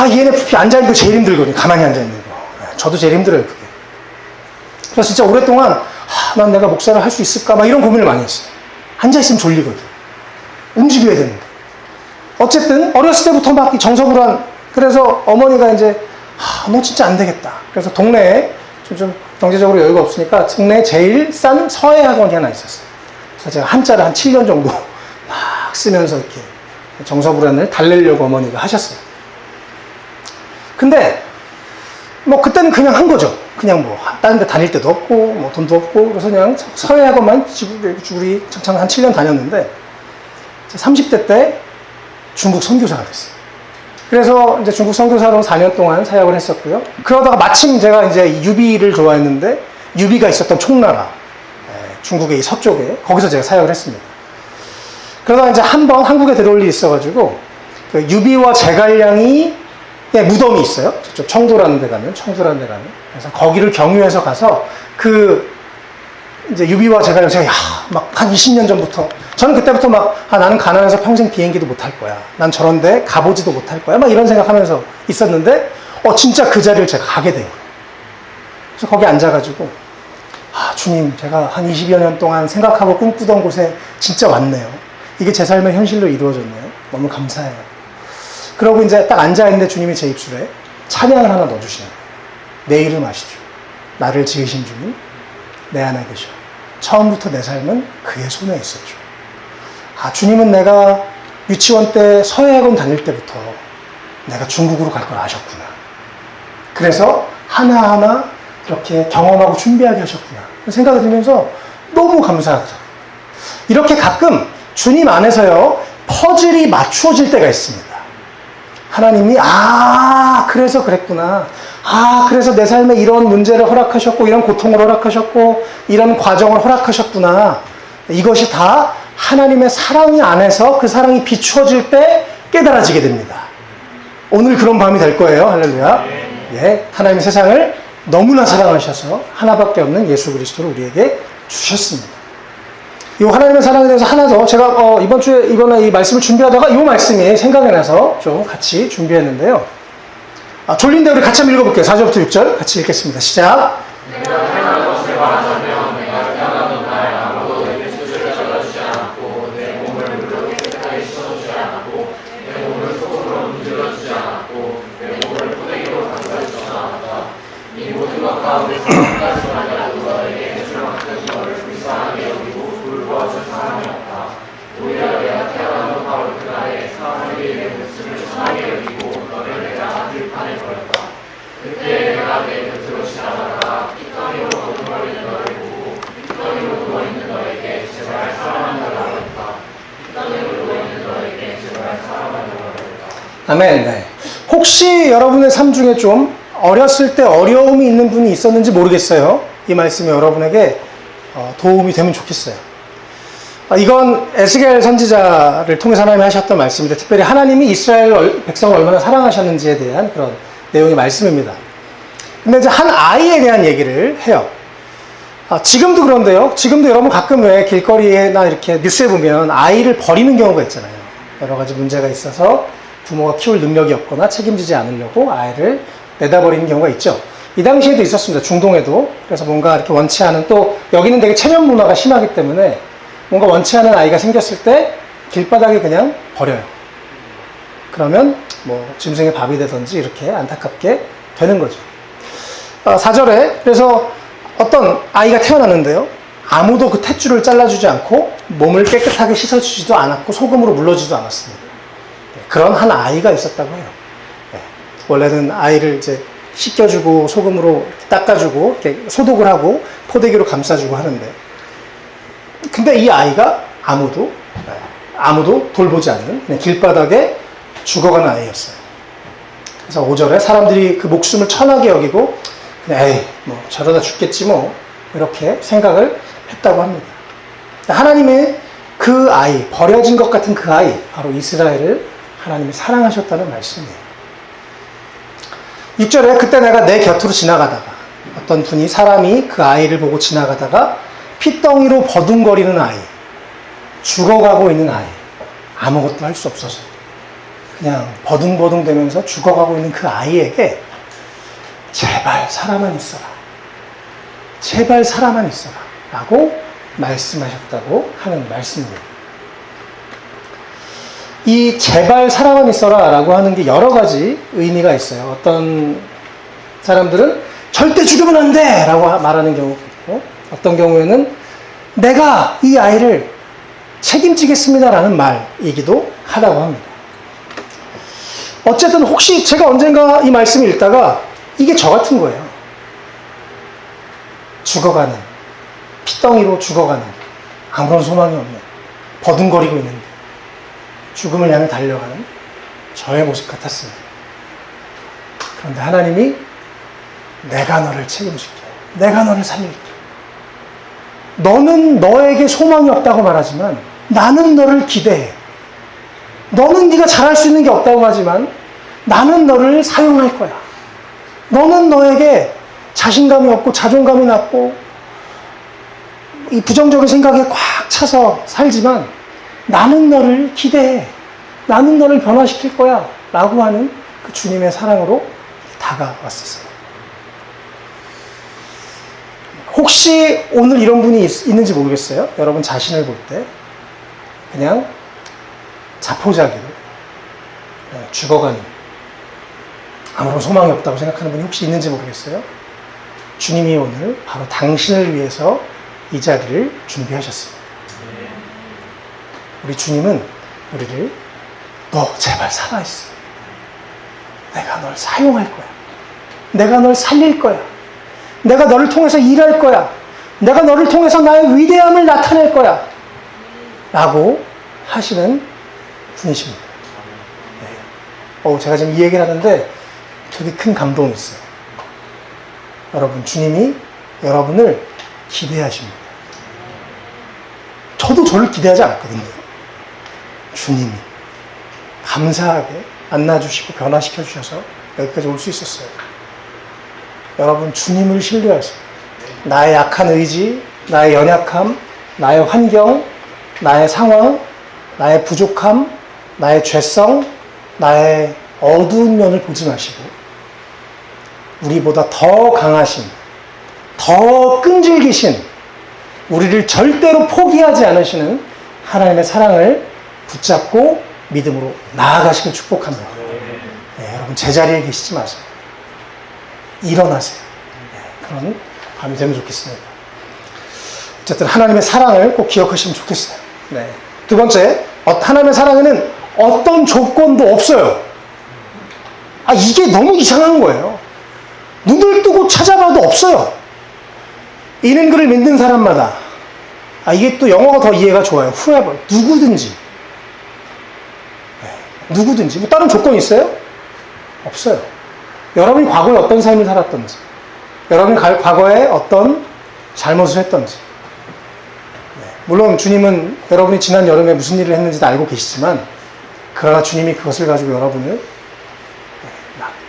ENFP 앉아있는 거 제일 힘들거든요, 가만히 앉아있는 거. 저도 제일 힘들어요, 그게. 그래서 진짜 오랫동안, 난 내가 목사를 할 수 있을까? 막 이런 고민을 많이 했어요. 앉아있으면 졸리거든. 움직여야 되는데. 어쨌든, 어렸을 때부터 막 정서불안. 그래서 어머니가 이제, 너 진짜 안 되겠다. 그래서 동네에 좀 경제적으로 여유가 없으니까 동네에 제일 싼 서예학원이 하나 있었어요. 그래서 제가 한자를 한 7년 정도 막 쓰면서 이렇게 정서불안을 달래려고 어머니가 하셨어요. 근데 그때는 그냥 한 거죠. 그냥 다른 데 다닐 데도 없고 돈도 없고 그래서 그냥 서예학원만 쭈구리 창창 한 7년 다녔는데 30대 때 중국 선교사가 됐어요. 그래서 이제 중국 선교사로 4년 동안 사역을 했었고요. 그러다가 마침 제가 이제 유비를 좋아했는데 유비가 있었던 총나라, 중국의 이 서쪽에 거기서 제가 사역을 했습니다. 그러다가 이제 한 번 한국에 들어올 일이 있어가지고 그 유비와 제갈량이 무덤이 있어요. 저쪽 청도라는 데 가면, 그래서 거기를 경유해서 가서 이제 유비와 제가 막 한 20년 전부터, 저는 그때부터 나는 가난해서 평생 비행기도 못 탈 거야. 난 저런데 가보지도 못할 거야. 막 이런 생각하면서 있었는데, 진짜 그 자리를 제가 가게 된 거예요. 그래서 거기 앉아가지고, 주님, 제가 한 20여 년 동안 생각하고 꿈꾸던 곳에 진짜 왔네요. 이게 제 삶의 현실로 이루어졌네요. 너무 감사해요. 그러고 이제 딱 앉아있는데 주님이 제 입술에 찬양을 하나 넣어주시는 거예요. 내 이름 아시죠? 나를 지으신 주님, 내 안에 계셔. 처음부터 내 삶은 그의 손에 있었죠. 주님은 내가 유치원 때 서예학원 다닐 때부터 내가 중국으로 갈 걸 아셨구나. 그래서 하나하나 이렇게 경험하고 준비하게 하셨구나. 생각이 들면서 너무 감사하더라고요. 이렇게 가끔 주님 안에서요, 퍼즐이 맞추어질 때가 있습니다. 하나님이, 그래서 그랬구나. 그래서 내 삶에 이런 문제를 허락하셨고, 이런 고통을 허락하셨고, 이런 과정을 허락하셨구나. 이것이 다 하나님의 사랑이 안에서 그 사랑이 비추어질 때 깨달아지게 됩니다. 오늘 그런 밤이 될 거예요. 할렐루야. 예, 하나님의 세상을 너무나 사랑하셔서 하나밖에 없는 예수 그리스도를 우리에게 주셨습니다. 이 하나님의 사랑에 대해서 하나 더, 제가 이번에 이 말씀을 준비하다가 이 말씀이 생각이 나서 좀 같이 준비했는데요. 졸린데 우리 같이 한번 읽어볼게요. 4절부터 6절 같이 읽겠습니다. 시작. 아멘. 네. 혹시 여러분의 삶 중에 좀 어렸을 때 어려움이 있는 분이 있었는지 모르겠어요. 이 말씀이 여러분에게 도움이 되면 좋겠어요. 이건 에스겔 선지자를 통해서 하나님이 하셨던 말씀인데, 특별히 하나님이 이스라엘 백성을 얼마나 사랑하셨는지에 대한 그런 내용의 말씀입니다. 근데 이제 한 아이에 대한 얘기를 해요. 지금도 그런데요. 지금도 여러분 가끔 왜 길거리에나 이렇게 뉴스에 보면 아이를 버리는 경우가 있잖아요. 여러 가지 문제가 있어서 부모가 키울 능력이 없거나 책임지지 않으려고 아이를 내다버리는 경우가 있죠. 이 당시에도 있었습니다. 중동에도. 그래서 뭔가 이렇게 원치 않은, 또 여기는 되게 체면 문화가 심하기 때문에 뭔가 원치 않은 아이가 생겼을 때 길바닥에 그냥 버려요. 그러면 뭐 짐승의 밥이 되든지 이렇게 안타깝게 되는 거죠. 4절에 그래서 어떤 아이가 태어났는데요. 아무도 그 탯줄을 잘라주지 않고 몸을 깨끗하게 씻어주지도 않았고 소금으로 물러주지도 않았습니다. 그런 한 아이가 있었다고 해요. 원래는 아이를 이제 씻겨주고 소금으로 닦아주고 이렇게 소독을 하고 포대기로 감싸주고 하는데, 근데 이 아이가 아무도 돌보지 않는 그냥 길바닥에 죽어가는 아이였어요. 그래서 5절에 사람들이 그 목숨을 천하게 여기고 그냥 뭐 저러다 죽겠지 뭐 이렇게 생각을 했다고 합니다. 하나님의 그 아이, 버려진 것 같은 그 아이, 바로 이스라엘을 하나님이 사랑하셨다는 말씀이에요. 6절에 그때 내가 내 곁으로 지나가다가, 어떤 분이, 사람이 그 아이를 보고 지나가다가 핏덩이로 버둥거리는 아이, 죽어가고 있는 아이, 아무것도 할 수 없어서 그냥 버둥버둥 되면서 죽어가고 있는 그 아이에게 제발 살아만 있어라, 제발 살아만 있어라 라고 말씀하셨다고 하는 말씀입니다. 이 제발 살아만 있어라 라고 하는 게 여러 가지 의미가 있어요. 어떤 사람들은 절대 죽으면 안 돼 라고 말하는 경우가 있고, 어떤 경우에는 내가 이 아이를 책임지겠습니다 라는 말이기도 하다고 합니다. 어쨌든 혹시 제가 언젠가 이 말씀을 읽다가 이게 저 같은 거예요. 죽어가는, 핏덩이로 죽어가는, 아무런 소망이 없는, 버둥거리고 있는데 죽음을 향해 달려가는 저의 모습 같았습니다. 그런데 하나님이 내가 너를 책임질게, 내가 너를 살릴게, 너는 너에게 소망이 없다고 말하지만 나는 너를 기대해, 너는 네가 잘할 수 있는 게 없다고 하지만 나는 너를 사용할 거야. 너는 너에게 자신감이 없고 자존감이 낮고 이 부정적인 생각에 꽉 차서 살지만 나는 너를 기대해. 나는 너를 변화시킬 거야. 라고 하는 그 주님의 사랑으로 다가왔었어요. 혹시 오늘 이런 분이 있는지 모르겠어요. 여러분 자신을 볼 때 그냥 자포자기로 죽어가는 아무런 소망이 없다고 생각하는 분이 혹시 있는지 모르겠어요. 주님이 오늘 바로 당신을 위해서 이 자리를 준비하셨습니다. 우리 주님은 우리를 너 제발 살아있어. 내가 널 사용할 거야. 내가 널 살릴 거야. 내가 너를 통해서 일할 거야. 내가 너를 통해서 나의 위대함을 나타낼 거야. 라고 하시는 분이십니다. 제가 지금 이 얘기를 하는데 되게 큰 감동이 있어요. 여러분, 주님이 여러분을 기대하십니다. 저도 저를 기대하지 않았거든요. 주님이 감사하게 만나주시고 변화시켜 주셔서 여기까지 올 수 있었어요. 여러분, 주님을 신뢰하세요. 나의 약한 의지, 나의 연약함, 나의 환경, 나의 상황, 나의 부족함, 나의 죄성, 나의 어두운 면을 보지 마시고 우리보다 더 강하신, 더 끈질기신, 우리를 절대로 포기하지 않으시는 하나님의 사랑을 붙잡고 믿음으로 나아가시길 축복합니다. 여러분, 제자리에 계시지 마세요. 일어나세요. 그런 밤이 되면 좋겠습니다. 어쨌든 하나님의 사랑을 꼭 기억하시면 좋겠어요. 두 번째, 하나님의 사랑에는 어떤 조건도 없어요. 이게 너무 이상한 거예요. 눈을 뜨고 찾아봐도 없어요. 이는 그를 믿는 사람마다. 이게 또 영어가 더 이해가 좋아요. whoever. 누구든지. 누구든지. 뭐 다른 조건이 있어요? 없어요. 여러분이 과거에 어떤 삶을 살았던지, 여러분이 과거에 어떤 잘못을 했던지. 물론 주님은 여러분이 지난 여름에 무슨 일을 했는지도 알고 계시지만, 그러나 주님이 그것을 가지고 여러분을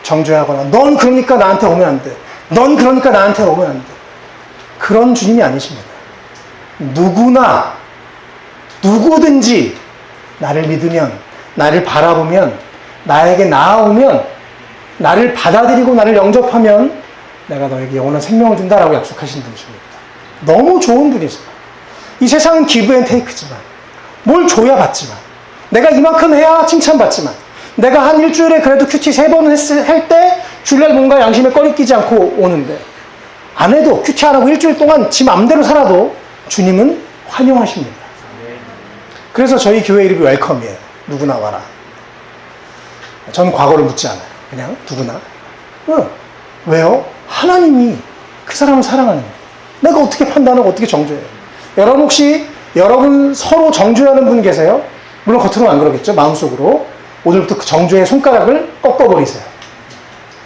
정죄하거나 넌 그러니까 나한테 오면 안 돼. 넌 그러니까 나한테 오면 안 돼. 그런 주님이 아니십니다. 누구나 누구든지 나를 믿으면, 나를 바라보면, 나에게 나아오면, 나를 받아들이고 나를 영접하면 내가 너에게 영원한 생명을 준다라고 약속하신 분이십니다. 너무 좋은 분이세요. 이 세상은 기브 앤 테이크지만, 뭘 줘야 받지만, 내가 이만큼 해야 칭찬받지만, 내가 한 일주일에 그래도 큐티 3번 할 때 주일날 뭔가 양심에 꺼리끼지 않고 오는데, 안 해도 큐티 안 하고 일주일 동안 지 맘대로 살아도 주님은 환영하십니다. 그래서 저희 교회 이름이 웰컴이에요. 누구나 와라. 전 과거를 묻지 않아요. 그냥 누구나. 왜요? 하나님이 그 사람을 사랑하는 거예요. 내가 어떻게 판단하고 어떻게 정죄해요? 여러분 혹시 여러분 서로 정죄하는 분 계세요? 물론 겉으로는 안 그러겠죠. 마음속으로. 오늘부터 그 정죄의 손가락을 꺾어버리세요.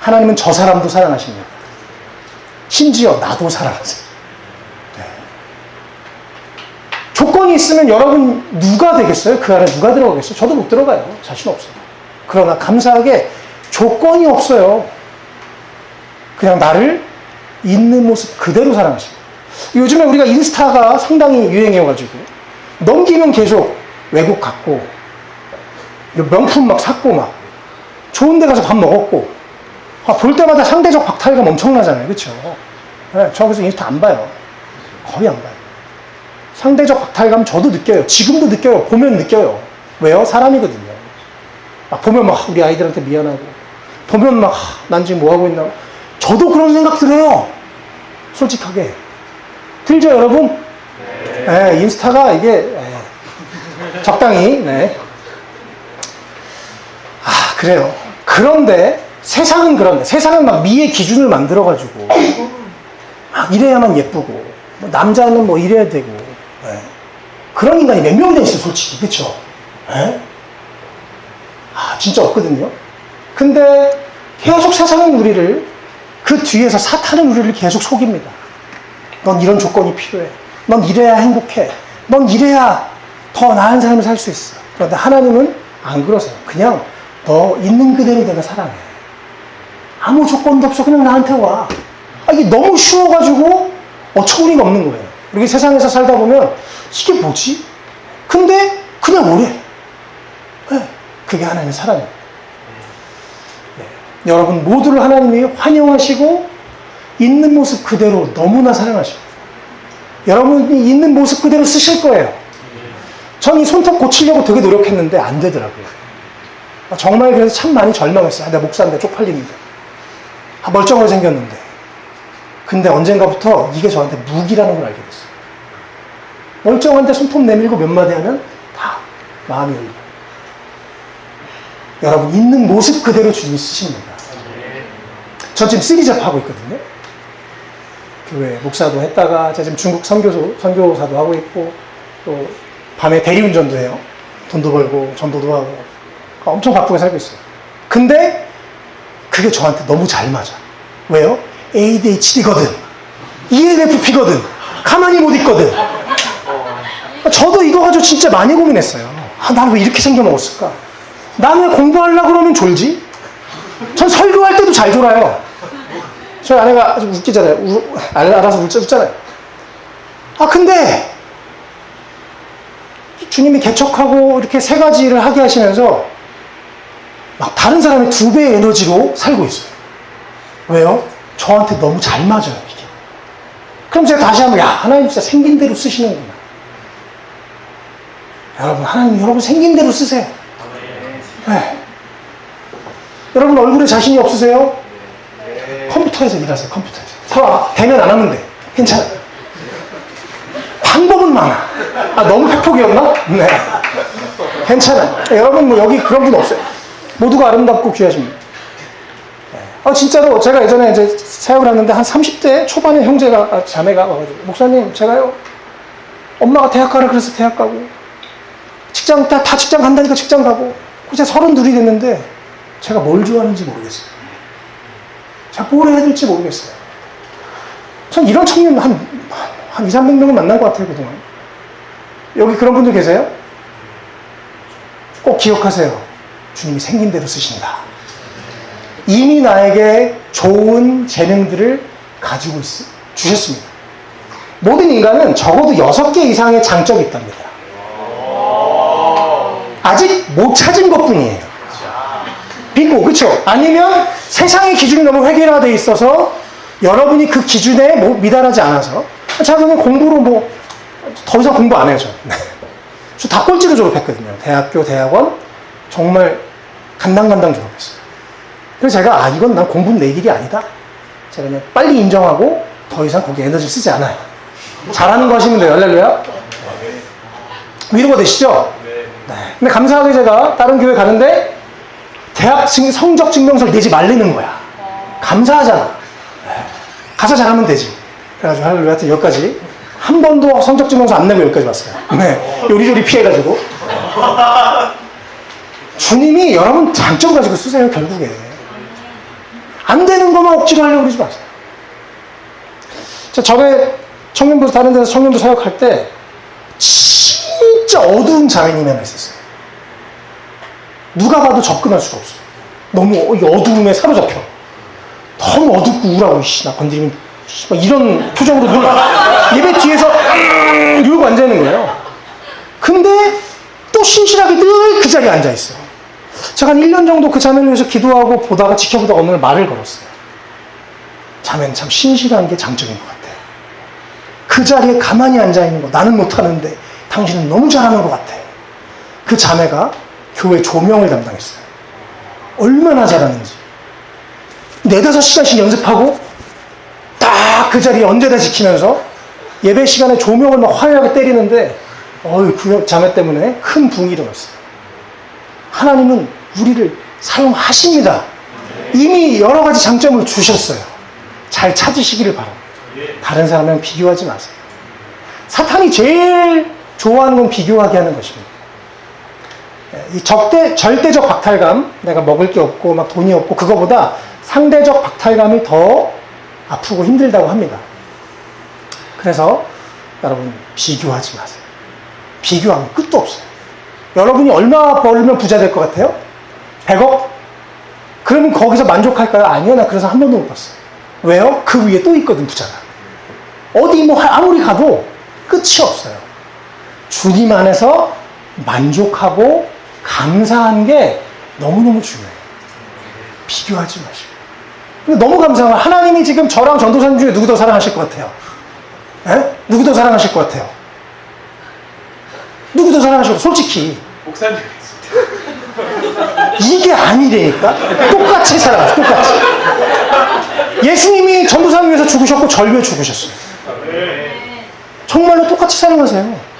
하나님은 저 사람도 사랑하십니다. 심지어 나도 사랑하세요. 조건이 있으면 여러분 누가 되겠어요? 그 안에 누가 들어가겠어요? 저도 못 들어가요. 자신 없어요. 그러나 감사하게 조건이 없어요. 그냥 나를 있는 모습 그대로 사랑하십니다. 요즘에 우리가 인스타가 상당히 유행해가지고 넘기면 계속 외국 갔고 명품 막 샀고 막 좋은 데 가서 밥 먹었고 볼 때마다 상대적 박탈감 엄청나잖아요. 그렇죠? 저 그래서 인스타 안 봐요. 거의 안 봐요. 상대적 박탈감 저도 느껴요. 지금도 느껴요. 보면 느껴요. 왜요? 사람이거든요. 보면 막 우리 아이들한테 미안하고 보면 막 난 지금 뭐하고 있나 저도 그런 생각 들어요. 솔직하게 들죠 여러분? 인스타가 이게 적당히 그래요. 그런데 세상은 막 미의 기준을 만들어가지고 막 이래야만 예쁘고 남자는 뭐 이래야 되고 그런 인간이 몇 명이나 있어요 솔직히. 그쵸? 진짜 없거든요. 근데 계속 세상은 우리를 그 뒤에서 사탄은 우리를 계속 속입니다. 넌 이런 조건이 필요해. 넌 이래야 행복해. 넌 이래야 더 나은 삶을 살 수 있어. 그런데 하나님은 안 그러세요. 그냥 너 있는 그대로 내가 사랑해. 아무 조건도 없어. 그냥 나한테 와. 이게 너무 쉬워가지고 어처구니가 없는 거예요. 이렇게 세상에서 살다 보면 이게 뭐지? 근데 그냥 오래. 네, 그게 하나님의 사랑입니다. 네. 여러분 모두를 하나님이 환영하시고 있는 모습 그대로 너무나 사랑하시고 여러분이 있는 모습 그대로 쓰실 거예요. 전 이 손톱 고치려고 되게 노력했는데 안 되더라고요. 정말 그래서 참 많이 절망했어요. 내 목사인데 쪽팔리는데. 멀쩡하게 생겼는데. 근데 언젠가부터 이게 저한테 무기라는 걸 알게 됐어요. 멀쩡한데 손톱 내밀고 몇 마디 하면 다 마음이 열리고. 여러분 있는 모습 그대로 주님이 쓰십니다. 저 지금 3잡 하고 있거든요. 교회 목사도 했다가 제가 지금 중국 선교사도 하고 있고 또 밤에 대리운전도 해요. 돈도 벌고 전도도 하고 엄청 바쁘게 살고 있어요. 근데 그게 저한테 너무 잘 맞아. 왜요? ADHD거든. ENFP거든. 가만히 못 있거든. 저도 이거 가지고 진짜 많이 고민했어요. 난 왜 이렇게 생겨먹었을까? 난 왜 공부하려고 그러면 졸지? 전 설교할 때도 잘 졸아요. 저희 아내가 아주 웃기잖아요. 알아서 웃잖아요. 근데 주님이 개척하고 이렇게 3가지를 하게 하시면서 막 다른 사람의 2배의 에너지로 살고 있어요. 왜요? 저한테 너무 잘 맞아요, 이게. 그럼 제가 다시 한번, 하나님 진짜 생긴 대로 쓰시는구나. 여러분, 하나님, 여러분 생긴 대로 쓰세요. 네. 여러분 얼굴에 자신이 없으세요? 컴퓨터에서 일하세요, 컴퓨터에서. 대면 안 하면 돼. 괜찮아요. 방법은 많아. 너무 팩폭이었나? 네. 괜찮아요. 여러분, 여기 그런 분 없어요. 모두가 아름답고 귀하십니다. 진짜로 제가 예전에 이제 사역을 했는데 한 30대 초반에 자매가 와가지고, 목사님, 제가요, 엄마가 대학 가라 그래서 대학 가고, 직장, 다 직장 간다니까 직장 가고, 이제 32이 됐는데, 제가 뭘 좋아하는지 모르겠어요. 제가 뭘 해야 될지 모르겠어요. 전 이런 청년 한 200~300명은 만난 것 같아요, 그동안. 여기 그런 분들 계세요? 꼭 기억하세요. 주님이 생긴 대로 쓰신다. 이미 나에게 좋은 재능들을 가지고 주셨습니다. 모든 인간은 적어도 6개 이상의 장점이 있답니다. 아직 못 찾은 것 뿐이에요. 빙고, 그쵸? 아니면 세상의 기준이 너무 획일화되어 있어서 여러분이 그 기준에 미달하지 않아서 자기는 공부로 더 이상 공부 안 해요, 저 다 꼴찌로 졸업했거든요. 대학교, 대학원 정말 간당간당 졸업했어요. 그래서 제가 이건 난 공부는 내 길이 아니다. 제가 그냥 빨리 인정하고 더 이상 거기에 에너지 쓰지 않아요. 잘하는 거 하시면 돼요. 할렐루야. 위로가 되시죠? 네. 근데 감사하게 제가 다른 교회 가는데 대학 성적 증명서를 내지 말리는 거야. 감사하잖아. 네. 가서 잘하면 되지. 그래가지고 할렐루야. 하여튼 여기까지. 한 번도 성적 증명서 안 내고 여기까지 왔어요. 네. 요리조리 피해가지고. 주님이 여러분 장점 가지고 쓰세요, 결국에. 안 되는 것만 억지로 하려고 그러지 마세요. 전에 청년부, 다른 데서 청년부 사역할 때 진짜 어두운 장애인이 하나 있었어요. 누가 봐도 접근할 수가 없어요. 너무 어두움에 사로잡혀. 너무 어둡고 우울하고, 나 건드리면, 이런 표정으로 예배 뒤에서 이러고 앉아있는 거예요. 근데 또 신실하게 늘 그 자리에 앉아있어요. 제가 한 1년 정도 그 자매를 위해서 기도하고 보다가 지켜보다가 어느 날 말을 걸었어요. 자매는 참 신실한 게 장점인 것 같아. 그 자리에 가만히 앉아있는 거 나는 못하는데 당신은 너무 잘하는 것 같아. 그 자매가 교회 조명을 담당했어요. 얼마나 잘하는지. 4~5시간씩 연습하고 딱 그 자리에 언제나 지키면서 예배 시간에 조명을 막 화려하게 때리는데 그 자매 때문에 큰 붕이 일어났어요. 하나님은 우리를 사용하십니다. 이미 여러 가지 장점을 주셨어요. 잘 찾으시기를 바랍니다. 다른 사람이랑 비교하지 마세요. 사탄이 제일 좋아하는 건 비교하게 하는 것입니다. 이 절대적 박탈감, 내가 먹을 게 없고 막 돈이 없고, 그거보다 상대적 박탈감이 더 아프고 힘들다고 합니다. 그래서 여러분 비교하지 마세요. 비교하면 끝도 없어요. 여러분이 얼마 벌면 부자 될 것 같아요? 100억? 그러면 거기서 만족할까요? 아니요. 나 그래서 한 번도 못 봤어요. 왜요? 그 위에 또 있거든, 부자가. 어디 뭐 아무리 가도 끝이 없어요. 주님 안에서 만족하고 감사한 게 너무너무 중요해요. 비교하지 마시고. 근데 너무 감사한 건 하나님이 지금 저랑 전도사님 중에 누구 더 사랑하실 것 같아요? 에? 누구 더 사랑하실 것 같아요? 누구 더 사랑하실 것 같아요? 솔직히. 목사님 이게 아니라니까? 똑같이 사랑하세요. 똑같이. 예수님이 전도사님 위해서 죽으셨고 절 위해 죽으셨어요. 정말로 똑같이 사랑하세요.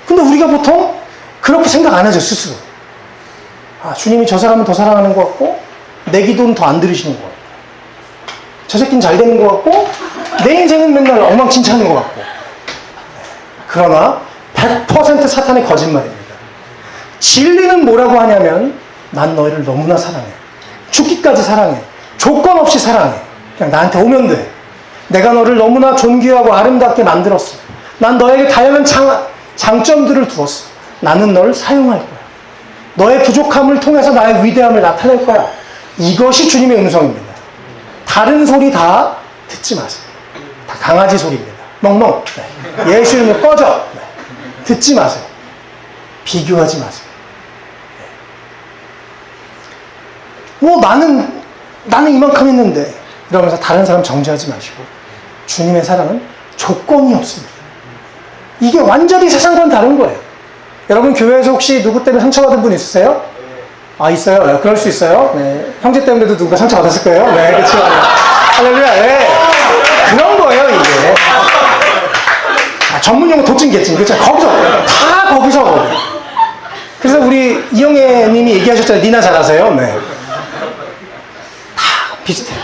근데 우리가 보통 그렇게 생각 안 하죠, 스스로. 아, 주님이 저 사람은 더 사랑하는 것 같고 내 기도는 더 안 들으시는 것 같고 저 새끼는 잘 되는 것 같고 내 인생은 맨날 엉망진창인 것 같고. 그러나 100% 사탄의 거짓말입니다. 진리는 뭐라고 하냐면 난 너희를 너무나 사랑해. 죽기까지 사랑해. 조건 없이 사랑해. 그냥 나한테 오면 돼. 내가 너를 너무나 존귀하고 아름답게 만들었어. 난 너에게 다양한 장점들을 두었어. 나는 너를 사용할 거야. 너의 부족함을 통해서 나의 위대함을 나타낼 거야. 이것이 주님의 음성입니다. 다른 소리 다 듣지 마세요. 다 강아지 소리입니다. 멍멍. 네. 예수 이름으로 꺼져. 네. 듣지 마세요. 비교하지 마세요. 네. 뭐 나는 이만큼 했는데 이러면서 다른 사람 정죄하지 마시고 주님의 사랑은 조건이 없습니다. 이게 완전히 세상과는 다른 거예요. 여러분 교회에서 혹시 누구 때문에 상처받은 분 있으세요? 아, 있어요? 네, 그럴 수 있어요. 네. 형제 때문에도 누가 상처받았을 거예요? 네, 그렇죠. 할렐루야. 네. 그런 거예요, 이게. 아, 전문용어 도찐개찐. 그렇죠. 거기서. 그래서 우리 이영애 님이 얘기하셨잖아요. 니나 잘하세요. 네. 다 비슷해요.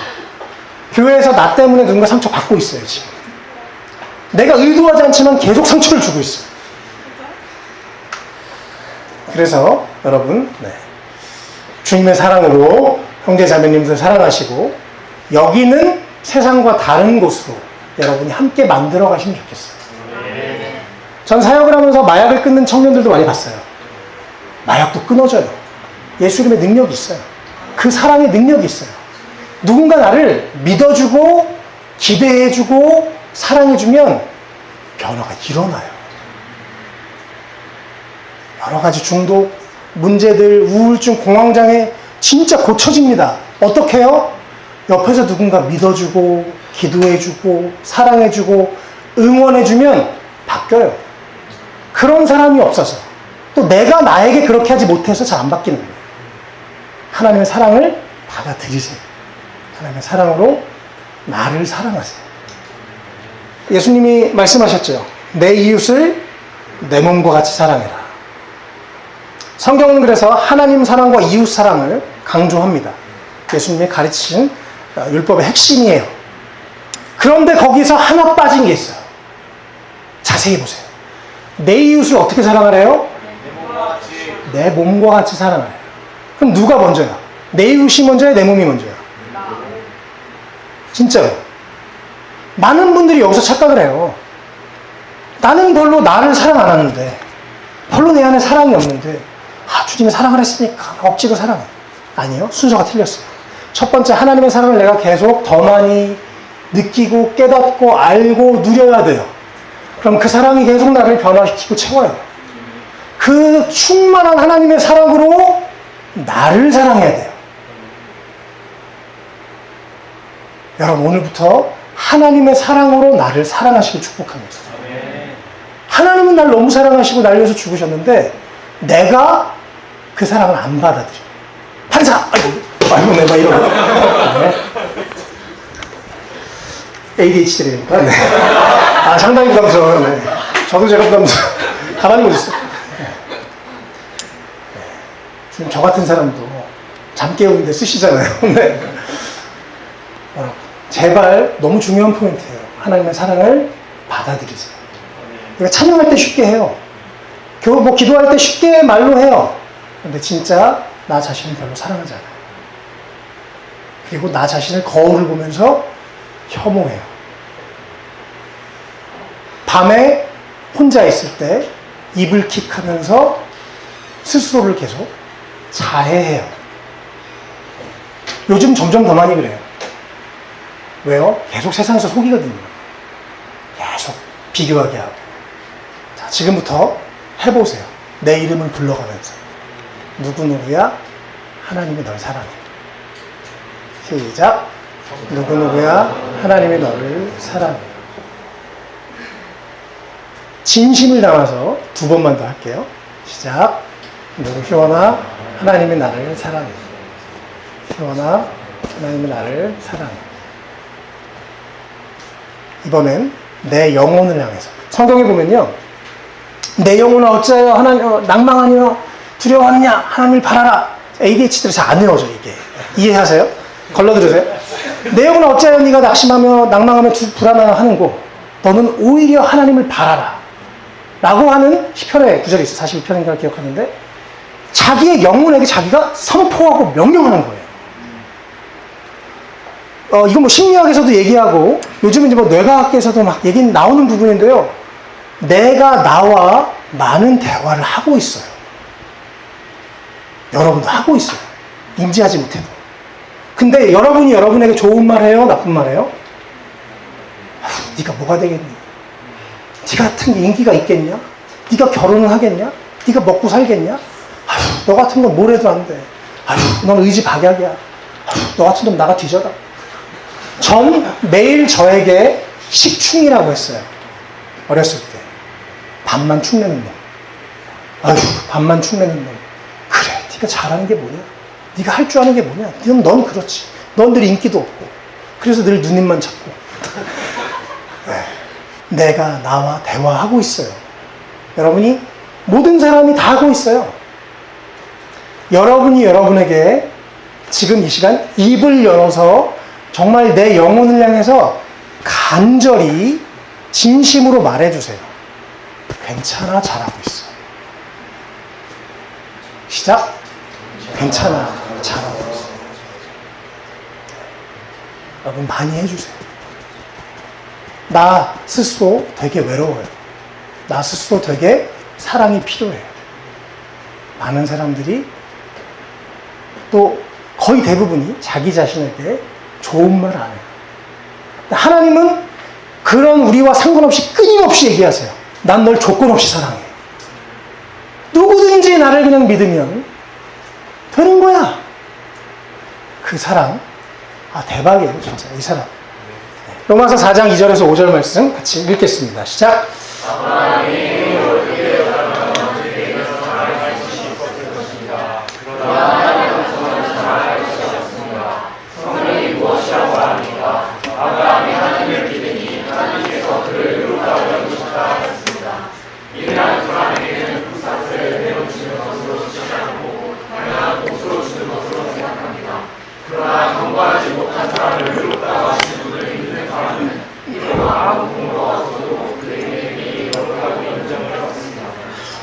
교회에서 나 때문에 누군가 상처받고 있어요, 지금. 내가 의도하지 않지만 계속 상처를 주고 있어요. 그래서 여러분, 네. 주님의 사랑으로 형제 자매님들 사랑하시고 여기는 세상과 다른 곳으로 여러분이 함께 만들어 가시면 좋겠어요. 전 사역을 하면서 마약을 끊는 청년들도 많이 봤어요. 마약도 끊어져요. 예수 이름의 능력이 있어요. 그 사랑의 능력이 있어요. 누군가 나를 믿어주고 기대해주고 사랑해주면 변화가 일어나요. 여러 가지 중독, 문제들, 우울증, 공황장애 진짜 고쳐집니다. 어떻게 해요? 옆에서 누군가 믿어주고 기도해주고 사랑해주고 응원해주면 바뀌어요. 그런 사람이 없어서 또 내가 나에게 그렇게 하지 못해서 잘 안 바뀌는 거예요. 하나님의 사랑을 받아들이세요. 하나님의 사랑으로 나를 사랑하세요. 예수님이 말씀하셨죠. 내 이웃을 내 몸과 같이 사랑해라. 성경은 그래서 하나님 사랑과 이웃 사랑을 강조합니다. 예수님이 가르치신 율법의 핵심이에요. 그런데 거기서 하나 빠진 게 있어요. 자세히 보세요. 내 이웃을 어떻게 사랑하래요? 내 몸과 같이 사랑하래요. 그럼 누가 먼저야? 내 이웃이 먼저야? 내 몸이 먼저야? 진짜로. 많은 분들이 여기서 착각을 해요. 나는 별로 나를 사랑 안 하는데 별로 내 안에 사랑이 없는데 주님이 사랑을 했으니까 억지로 사랑해. 아니요. 순서가 틀렸어요. 첫 번째 하나님의 사랑을 내가 계속 더 많이 느끼고 깨닫고 알고 누려야 돼요. 그럼 그 사랑이 계속 나를 변화시키고 채워요. 그 충만한 하나님의 사랑으로 나를 사랑해야 돼요. 여러분 오늘부터 하나님의 사랑으로 나를 사랑하시길 축복합니다. 하나님은 날 너무 사랑하시고 날 위해서 죽으셨는데 내가 그 사랑을 안 받아들여요. 반사! 아이고 내가 이러고. 네. ADHD라니까. 네. 아, 상당히 부담스러워요. 네. 저도 제가 부담스러워요. 가만히 보셨어요. 네. 지금 저 같은 사람도 잠 깨우는데 쓰시잖아요. 네. 제발 너무 중요한 포인트예요. 하나님의 사랑을 받아들이세요. 우리가 찬양할 때 쉽게 해요. 뭐 기도할 때 쉽게 말로 해요. 근데 진짜 나 자신을 별로 사랑하지 않아요. 그리고 나 자신을 거울을 보면서 혐오해요. 밤에 혼자 있을 때 이불킥하면서 스스로를 계속 자해해요. 요즘 점점 더 많이 그래요. 왜요? 계속 세상에서 속이거든요. 계속 비교하게 하고. 자, 지금부터 해보세요. 내 이름을 불러가면서. 누구누구야? 하나님이 널 사랑해. 시작. 누구누구야? 하나님이 너를 사랑해. 진심을 담아서 두 번만 더 할게요. 시작. 희원아, 하나님이 나를 사랑해. 희원아, 하나님이 나를 사랑해. 이번엔 내 영혼을 향해서. 성경에 보면요, 내 영혼은 어찌하여 하나님 낭망하며 두려워하느냐? 하나님을 바라라. ADHD로 잘 안 외워져 이게. 이해하세요? 걸러들으세요? 내 영혼은 어찌하여 네가 낙심하며 낭망하며 불안하는고 너는 오히려 하나님을 바라라. 라고 하는 시편의 구절이 있어요. 42편인가 기억하는데, 자기의 영혼에게 자기가 선포하고 명령하는 거예요. 이건 뭐 심리학에서도 얘기하고 요즘은 이제 뭐 뇌과학계에서도 막 얘기 나오는 부분인데요. 내가 나와 많은 대화를 하고 있어요. 여러분도 하고 있어요. 인지하지 못해도. 근데 여러분이 여러분에게 좋은 말 해요? 나쁜 말 해요? 네가 뭐가 되겠니? 네 같은 게 인기가 있겠냐? 네가 결혼을 하겠냐? 네가 먹고 살겠냐? 너 같은 건 뭘 해도 안 돼. 넌 의지 박약이야. 너 같은 놈 나가 뒤져라. 전 매일 저에게 식충이라고 했어요. 어렸을 때. 밥만 축내는 놈. 밥만 축내는 놈. 그래, 네가 잘하는 게 뭐냐? 네가 할 줄 아는 게 뭐냐? 넌 그렇지. 넌 늘 인기도 없고. 그래서 늘 누님만 찾고. 네. 내가 나와 대화하고 있어요. 여러분이, 모든 사람이 다 하고 있어요. 여러분이 여러분에게 지금 이 시간 입을 열어서 정말 내 영혼을 향해서 간절히 진심으로 말해주세요. 괜찮아, 잘하고 있어. 시작. 괜찮아, 잘하고 있어. 여러분 많이 해주세요. 나 스스로 되게 외로워요. 나 스스로 되게 사랑이 필요해요. 많은 사람들이 또 거의 대부분이 자기 자신에게 좋은 말 안 해요. 하나님은 그런 우리와 상관없이 끊임없이 얘기하세요. 난 널 조건 없이 사랑해. 누구든지 나를 그냥 믿으면 되는 거야. 그 사랑, 대박이에요, 진짜. 이 사람. 로마서 4장 2절에서 5절 말씀 같이 읽겠습니다. 시작.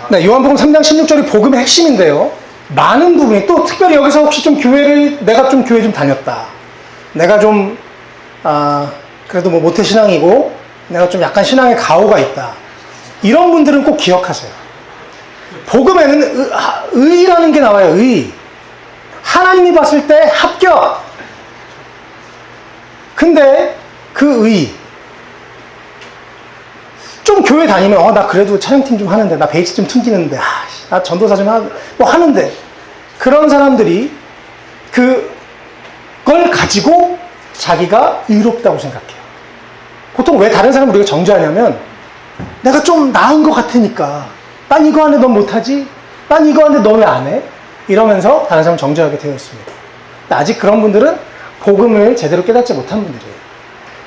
네, 요한복음 3장 16절이 복음의 핵심인데요. 많은 부분이, 또 특별히 여기서 혹시 좀 내가 좀 교회 좀 다녔다. 내가 좀, 그래도 뭐 모태신앙이고, 내가 좀 약간 신앙에 가오가 있다. 이런 분들은 꼭 기억하세요. 복음에는 의라는 게 나와요, 의. 하나님이 봤을 때 합격. 근데 그 의. 좀 교회 다니면, 나 그래도 찬양팀 좀 하는데, 나 베이스 좀 튕기는데, 나 전도사 좀 하는데. 그런 사람들이 그걸 가지고 자기가 의롭다고 생각해요. 보통 왜 다른 사람을 우리가 정죄하냐면, 내가 좀 나은 것 같으니까, 난 이거 하는데 넌 못하지? 난 이거 하는데 너 왜 안 해? 이러면서 다른 사람을 정죄하게 되어 있습니다. 아직 그런 분들은 복음을 제대로 깨닫지 못한 분들이에요.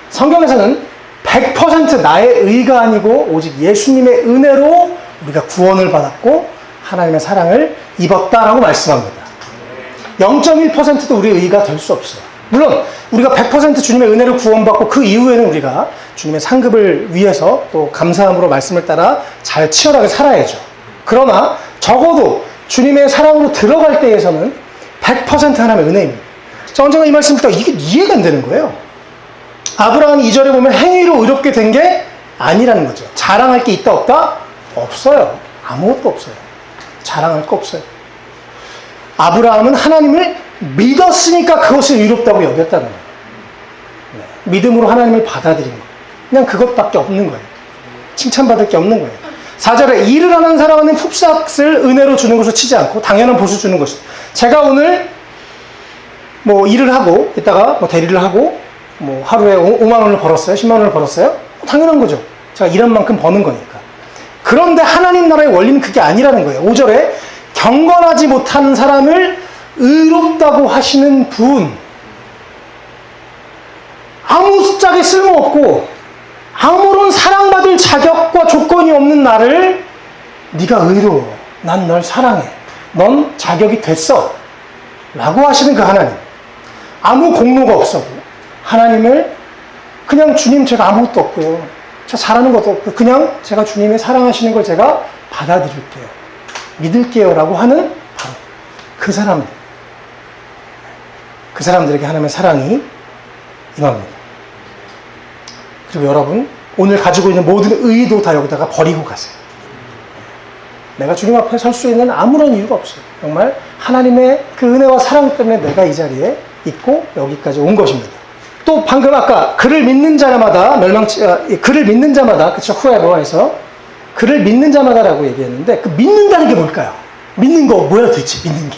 성경에서는 100% 나의 의가 아니고 오직 예수님의 은혜로 우리가 구원을 받았고 하나님의 사랑을 입었다라고 말씀합니다. 0.1%도 우리의 의가 될 수 없어요. 물론 우리가 100% 주님의 은혜로 구원받고 그 이후에는 우리가 주님의 상급을 위해서 또 감사함으로 말씀을 따라 잘 치열하게 살아야죠. 그러나 적어도 주님의 사랑으로 들어갈 때에서는 100% 하나님의 은혜입니다. 자, 언젠가 이 말씀을 듣다가 이게 이해가 안 되는 거예요. 아브라함이 2절에 보면 행위로 의롭게 된 게 아니라는 거죠. 자랑할 게 있다 없다? 없어요. 아무것도 없어요. 자랑할 거 없어요. 아브라함은 하나님을 믿었으니까 그것을 의롭다고 여겼다는 거예요. 네. 믿음으로 하나님을 받아들인 거예요. 그냥 그것밖에 없는 거예요. 칭찬받을 게 없는 거예요. 4절에 일을 하는 사람은 품삯을 은혜로 주는 것으로 치지 않고 당연한 보수 주는 것이다. 제가 오늘 뭐 일을 하고 이따가 뭐 대리를 하고 뭐 하루에 5만 원을 벌었어요? 10만 원을 벌었어요? 당연한 거죠. 제가 일한 만큼 버는 거니까. 그런데 하나님 나라의 원리는 그게 아니라는 거예요. 5절에 경건하지 못하는 사람을 의롭다고 하시는 분. 아무 숫자에 쓸모없고 아무런 사랑받을 자격과 조건이 없는 나를 네가 의로워. 난 널 사랑해. 넌 자격이 됐어. 라고 하시는 그 하나님. 아무 공로가 없어도 하나님을 그냥 주님 제가 아무것도 없고요. 저 잘하는 것도 없고 그냥 제가 주님의 사랑하시는 걸 제가 받아들일게요. 믿을게요. 라고 하는 바로 그 사람들. 그 사람들에게 하나님의 사랑이 임합니다. 그리고 여러분 오늘 가지고 있는 모든 의도 다 여기다가 버리고 가세요. 내가 주님 앞에 설 수 있는 아무런 이유가 없어요. 정말 하나님의 그 은혜와 사랑 때문에 내가 이 자리에 있고 여기까지 온 것입니다. 또 방금 아까 그를 믿는 자마다 그를 믿는 자마다 그쵸 후에버에서 그를 믿는 자마다라고 얘기했는데 그 믿는다는 게 뭘까요? 믿는 거 뭐야 도대체 믿는 게?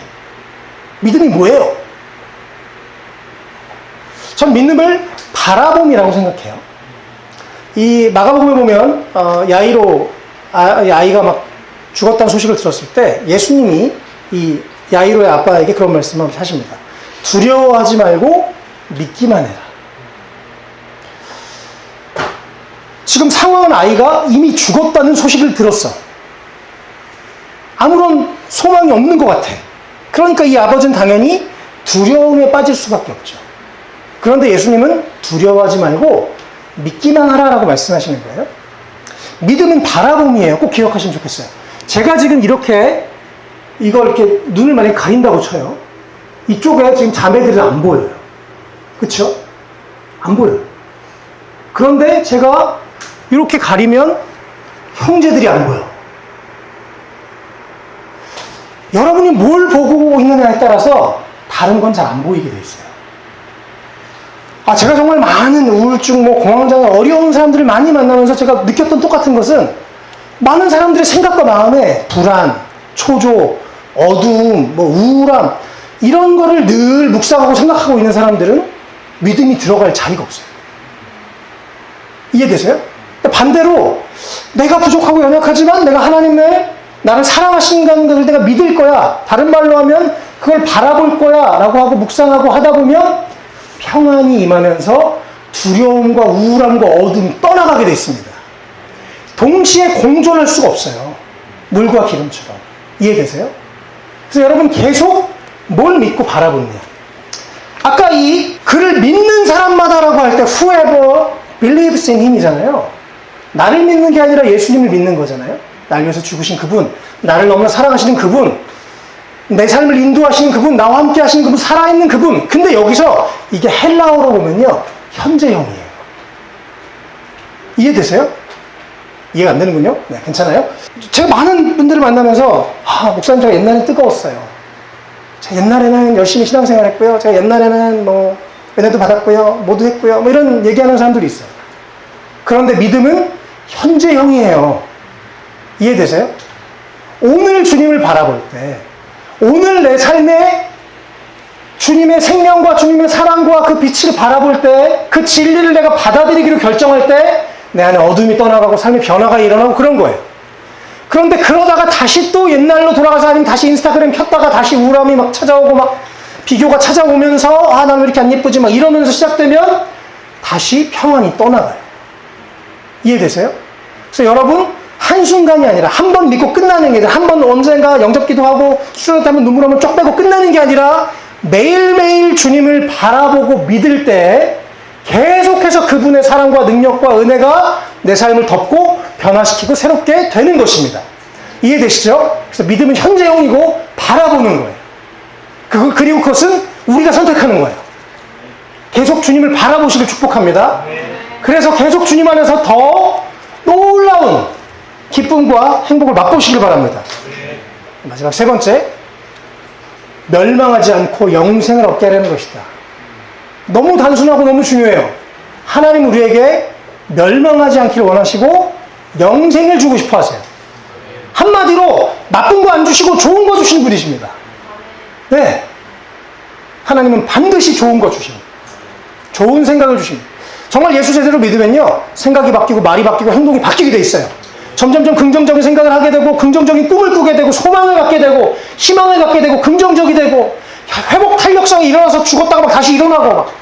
믿음이 뭐예요? 전 믿음을 바라봄이라고 생각해요. 이 마가복음에 보면 야이로 아이가 막 죽었다는 소식을 들었을 때 예수님이 이 야이로의 아빠에게 그런 말씀을 하십니다. 두려워하지 말고 믿기만 해라. 지금 상황은 아이가 이미 죽었다는 소식을 들었어. 아무런 소망이 없는 것 같아. 그러니까 이 아버지는 당연히 두려움에 빠질 수밖에 없죠. 그런데 예수님은 두려워하지 말고 믿기만 하라라고 말씀하시는 거예요. 믿음은 바라봄이에요. 꼭 기억하시면 좋겠어요. 제가 지금 이렇게 이걸 이렇게 눈을 많이 가린다고 쳐요. 이쪽에 지금 자매들은 안 보여요. 그렇죠? 안 보여요. 그런데 제가 이렇게 가리면 형제들이 안 보여. 여러분이 뭘 보고 있느냐에 따라서 다른 건 잘 안 보이게 돼 있어요. 제가 정말 많은 우울증, 공황장애, 어려운 사람들을 많이 만나면서 제가 느꼈던 똑같은 것은 많은 사람들의 생각과 마음에 불안, 초조, 어두움, 우울함 이런 거를 늘 묵상하고 생각하고 있는 사람들은 믿음이 들어갈 자리가 없어요. 이해되세요? 반대로 내가 부족하고 연약하지만 내가 하나님의 나를 사랑하시는 것을 내가 믿을 거야. 다른 말로 하면 그걸 바라볼 거야 라고 하고 묵상하고 하다 보면 평안이 임하면서 두려움과 우울함과 어둠이 떠나가게 돼 있습니다. 동시에 공존할 수가 없어요. 물과 기름처럼. 이해되세요? 그래서 여러분 계속 뭘 믿고 바라보느냐. 아까 이 그를 믿는 사람마다라고 할 때 whoever believes in him이잖아요. 나를 믿는 게 아니라 예수님을 믿는 거잖아요. 날 위해서 죽으신 그분, 나를 너무나 사랑하시는 그분, 내 삶을 인도하시는 그분, 나와 함께 하시는 그분, 살아있는 그분. 근데 여기서 이게 헬라어로 보면요 현재형이에요. 이해되세요? 이해가 안 되는군요. 네, 괜찮아요? 제가 많은 분들을 만나면서 목사님 제가 옛날엔 뜨거웠어요. 제가 옛날에는 열심히 신앙생활 했고요. 제가 옛날에는 은혜도 받았고요. 모두 했고요. 이런 얘기하는 사람들이 있어요. 그런데 믿음은 현재형이에요. 이해되세요? 오늘 주님을 바라볼 때 오늘 내 삶에 주님의 생명과 주님의 사랑과 그 빛을 바라볼 때 그 진리를 내가 받아들이기로 결정할 때 내 안에 어둠이 떠나가고 삶의 변화가 일어나고 그런 거예요. 그런데 그러다가 다시 또 옛날로 돌아가서 아니면 다시 인스타그램 켰다가 다시 우울함이 막 찾아오고 막 비교가 찾아오면서 나는 왜 이렇게 안 예쁘지 막 이러면서 시작되면 다시 평안이 떠나가요. 이해되세요? 그래서 여러분 한순간이 아니라 한 번 믿고 끝나는 게 아니라 한 번 언젠가 영접기도 하고 수련회 하면 눈물 한번 쫙 빼고 끝나는 게 아니라 매일매일 주님을 바라보고 믿을 때 계속해서 그분의 사랑과 능력과 은혜가 내 삶을 덮고 변화시키고 새롭게 되는 것입니다. 이해되시죠? 그래서 믿음은 현재형이고 바라보는 거예요. 그리고 그것은 우리가 선택하는 거예요. 계속 주님을 바라보시길 축복합니다. 그래서 계속 주님 안에서 더 놀라운 기쁨과 행복을 맛보시길 바랍니다. 마지막 세 번째, 멸망하지 않고 영생을 얻게 하려는 것이다. 너무 단순하고 너무 중요해요. 하나님 우리에게 멸망하지 않기를 원하시고 영생을 주고 싶어 하세요. 한마디로 나쁜 거 안 주시고 좋은 거 주시는 분이십니다. 네. 하나님은 반드시 좋은 거 주십니다. 좋은 생각을 주십니다. 정말 예수 제대로 믿으면요, 생각이 바뀌고 말이 바뀌고 행동이 바뀌게 돼 있어요. 점점점 긍정적인 생각을 하게 되고 긍정적인 꿈을 꾸게 되고 소망을 갖게 되고 희망을 갖게 되고 긍정적이 되고 회복 탄력성이 일어나서 죽었다가 막 다시 일어나고 막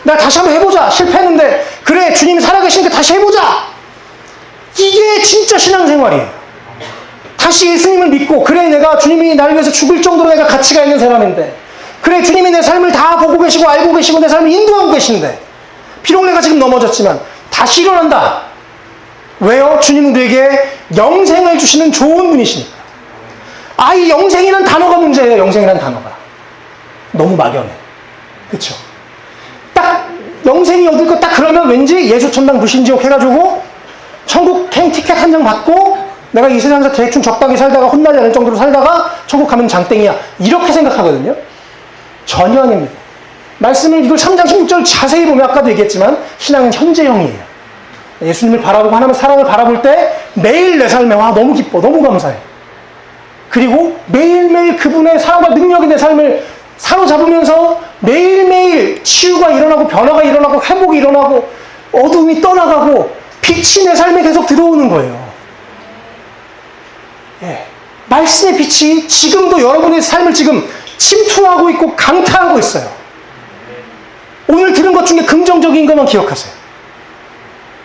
나 다시 한번 해보자. 실패했는데 그래 주님이 살아계시니까 다시 해보자. 이게 진짜 신앙생활이에요. 다시 예수님을 믿고 그래 내가 주님이 나를 위해서 죽을 정도로 내가 가치가 있는 사람인데 그래 주님이 내 삶을 다 보고 계시고 알고 계시고 내 삶을 인도하고 계신데 비록 내가 지금 넘어졌지만 다시 일어난다. 왜요? 주님은 우리에게 영생을 주시는 좋은 분이시니까. 이 영생이라는 단어가 문제예요. 영생이라는 단어가 너무 막연해. 그쵸? 딱 영생이 얻을 거 딱 그러면 왠지 예수천당 불신지옥 해가지고 천국 티켓 한 장 받고 내가 이 세상에서 대충 적당히 살다가 혼나지 않을 정도로 살다가 천국 가면 장땡이야. 이렇게 생각하거든요. 전혀 아닙니다. 말씀을 이걸 3장 16절 자세히 보면 아까도 얘기했지만 신앙은 현재형이에요. 예수님을 바라보고 하나님의 사랑을 바라볼 때 매일 내 삶에 와 너무 기뻐 너무 감사해. 그리고 매일매일 그분의 사랑과 능력이 내 삶을 사로잡으면서 매일매일 치유가 일어나고 변화가 일어나고 회복이 일어나고 어둠이 떠나가고 빛이 내 삶에 계속 들어오는 거예요. 예. 말씀의 빛이 지금도 여러분의 삶을 지금 침투하고 있고 강타하고 있어요. 오늘 들은 것 중에 긍정적인 것만 기억하세요.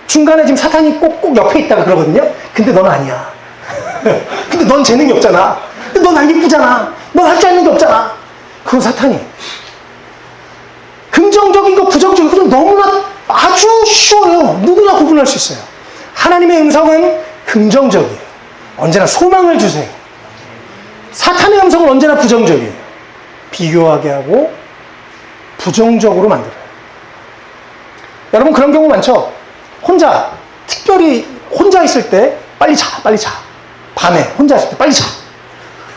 중간에 지금 사탄이 꼭 옆에 있다가 그러거든요. 근데 넌 아니야. 근데 넌 재능이 없잖아. 근데 넌 안 예쁘잖아. 넌 할 줄 아는 게 없잖아. 그건 사탄이. 긍정적인 거 부정적인 거 너무나 아주 쉬워요. 누구나 구분할 수 있어요. 하나님의 음성은 긍정적이에요. 언제나 소망을 주세요. 사탄의 음성은 언제나 부정적이에요. 비교하게 하고 부정적으로 만들어요. 여러분 그런 경우 많죠? 혼자, 특별히 혼자 있을 때 빨리 자, 빨리 자. 밤에 혼자 있을 때 빨리 자.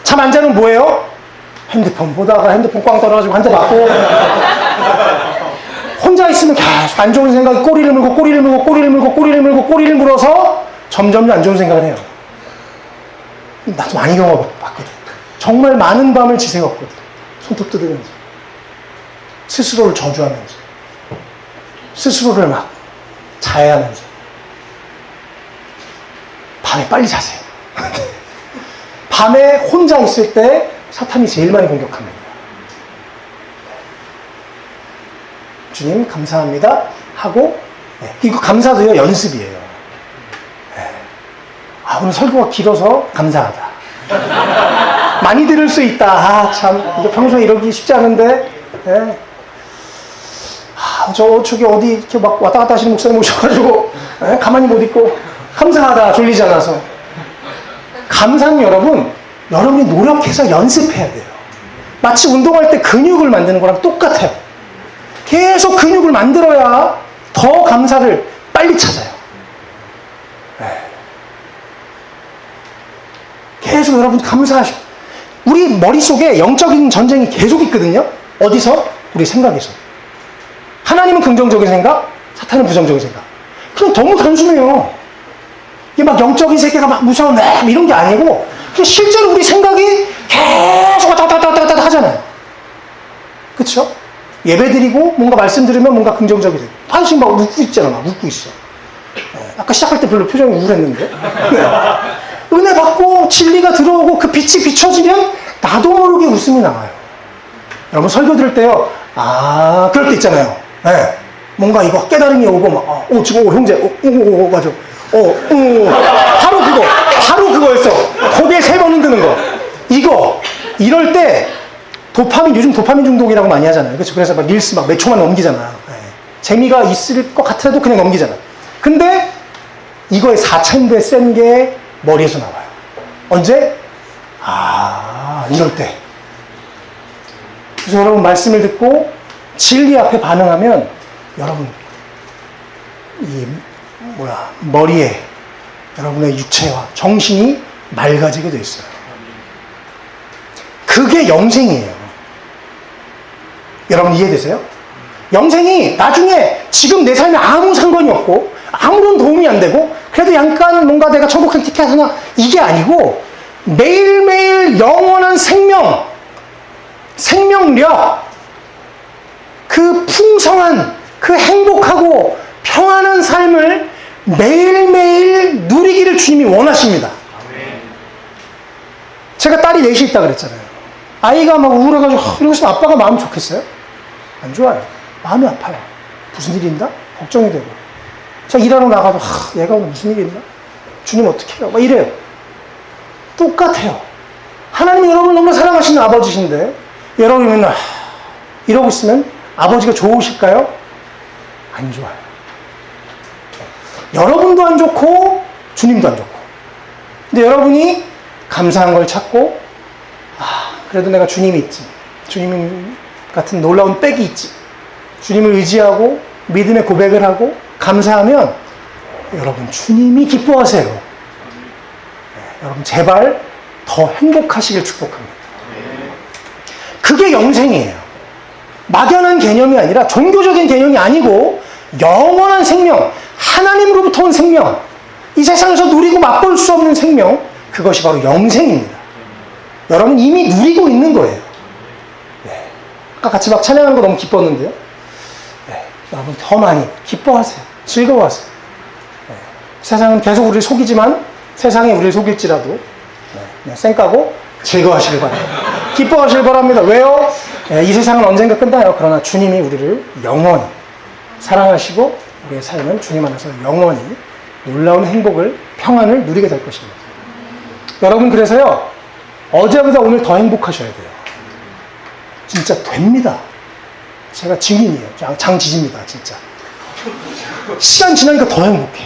잠 안 자면 뭐예요? 핸드폰 보다가 핸드폰 꽝 떨어가지고 한 대 맞고 혼자 있으면 계속 안 좋은 생각이 꼬리를 물고 꼬리를 물고 꼬리를 물고 꼬리를 물고 꼬리를 물어서 점점 안 좋은 생각을 해요. 나도 많이 경험해봤거든. 정말 많은 밤을 지새웠거든. 손톱 뜯으면서 스스로를 저주하면서 스스로를 막 자해하면서 밤에 빨리 자세요. 밤에 혼자 있을 때 사탄이 제일 많이 공격합니다. 주님 감사합니다 하고 이거 감사도요 연습이에요. 오늘 설교가 길어서 감사하다. 많이 들을 수 있다. 참 이거 평소에 이러기 쉽지 않은데 저기 어디 이렇게 막 왔다 갔다 하시는 목사님 오셔가지고 가만히 못 있고 감사하다 졸리지 않아서. 감사는 여러분이 노력해서 연습해야 돼요. 마치 운동할 때 근육을 만드는 거랑 똑같아요. 계속 근육을 만들어야 더 감사를 빨리 찾아요. 계속 여러분 감사하시고. 우리 머릿속에 영적인 전쟁이 계속 있거든요. 어디서? 우리 생각에서. 하나님은 긍정적인 생각, 사탄은 부정적인 생각. 그냥 너무 단순해요. 이게 막 영적인 세계가 막 무서워 이런 게 아니고 그냥 실제로 우리 생각이 계속 왔다 갔다 하잖아요. 그쵸? 예배드리고 뭔가 말씀 들으면 뭔가 긍정적이 되고 한식 막 웃고 있잖아. 막 웃고 있어. 아까 시작할 때 별로 표정이 우울했는데. 은혜 받고 진리가 들어오고 그 빛이 비춰지면 나도 모르게 웃음이 나와요. 여러분 설교 들을 때요. 그럴 때 있잖아요. 뭔가 이거 깨달음이 오고 막 지금 형제 맞아. 바로 그거였어. 고개 3번 흔드는 거. 이럴 때 요즘 도파민 중독이라고 많이 하잖아요. 그렇죠? 그래서 막 릴스 몇 초만 넘기잖아. 재미가 있을 것 같아도 그냥 넘기잖아. 근데 이거의 4,000배 센 게 머리에서 나와요. 언제? 이럴 때. 그래서 여러분 말씀을 듣고 진리 앞에 반응하면 여러분 머리에 여러분의 육체와 정신이 맑아지게 돼 있어요. 그게 영생이에요. 여러분 이해되세요? 영생이 나중에 지금 내 삶에 아무 상관이 없고 아무런 도움이 안 되고 그래도 약간 뭔가 내가 천국 한 티켓 하나 이게 아니고 매일매일 영원한 생명, 생명력, 그 풍성한, 그 행복하고 평안한 삶을 매일매일 누리기를 주님이 원하십니다. 제가 딸이 넷이 있다 그랬잖아요. 아이가 막 우울해가지고 이러고 있으면 아빠가 마음이 좋겠어요? 안 좋아요. 마음이 아파요. 무슨 일이 있나? 걱정이 되고. 제가 일하러 나가도 얘가 오늘 무슨 일이 있나? 주님 어떻게 해요? 막 이래요. 똑같아요. 하나님이 여러분을 너무나 사랑하시는 아버지신데 여러분이 맨날 이러고 있으면 아버지가 좋으실까요? 안 좋아요. 여러분도 안 좋고 주님도 안 좋고. 근데 여러분이 감사한 걸 찾고 그래도 내가 주님이 있지. 주님 같은 놀라운 백이 있지. 주님을 의지하고 믿음의 고백을 하고 감사하면 여러분 주님이 기뻐하세요. 네, 여러분 제발 더 행복하시길 축복합니다. 그게 영생이에요. 막연한 개념이 아니라 종교적인 개념이 아니고 영원한 생명, 하나님으로부터 온 생명, 이 세상에서 누리고 맛볼 수 없는 생명, 그것이 바로 영생입니다. 여러분 이미 누리고 있는 거예요. 네. 아까 같이 막 찬양하는 거 너무 기뻤는데요. 네. 여러분 더 많이 기뻐하세요. 즐거워하세요. 네. 세상은 계속 우리를 속이지만 세상이 우리를 속일지라도 네. 쌩까고 즐거워하시길 바랍니다. 기뻐하시길 바랍니다. 왜요? 네. 이 세상은 언젠가 끝나요. 그러나 주님이 우리를 영원히 사랑하시고 우리의 삶은 주님 안에서 영원히 놀라운 행복을, 평안을 누리게 될 것입니다. 여러분 그래서요. 어제보다 오늘 더 행복하셔야 돼요. 진짜 됩니다. 제가 증인이에요. 장지지입니다. 진짜. 시간 지나니까 더 행복해.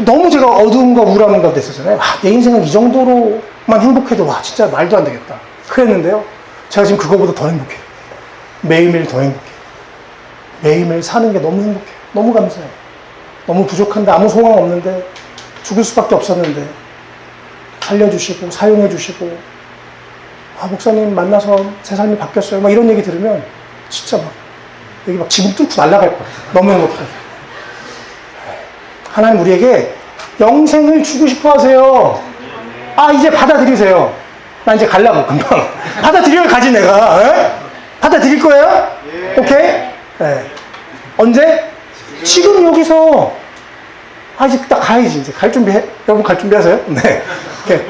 너무 제가 어두움과 우울함 가운데 있었잖아요. 내 인생은 이 정도로만 행복해도 진짜 말도 안 되겠다. 그랬는데요. 제가 지금 그거보다 더 행복해요. 매일매일 더 행복해요. 매일매일 사는 게 너무 행복해요. 너무 감사해요. 너무 부족한데 아무 소망 없는데 죽을 수밖에 없었는데 살려주시고 사용해주시고 목사님 만나서 제 삶이 바뀌었어요. 막 이런 얘기 들으면 진짜 막 여기 막 지붕 뚫고 날아갈 거예요. 너무 행복해요. 하나님 우리에게 영생을 주고 싶어 하세요. 이제 받아들이세요. 나 이제 가려고 금방. 받아들여야 가지 내가. 에? 받아들일 거예요? 오케이? 네. 언제? 지금 여기서. 이제 딱 가야지. 이제 갈 준비해. 여러분 갈 준비하세요? 네. 오케이.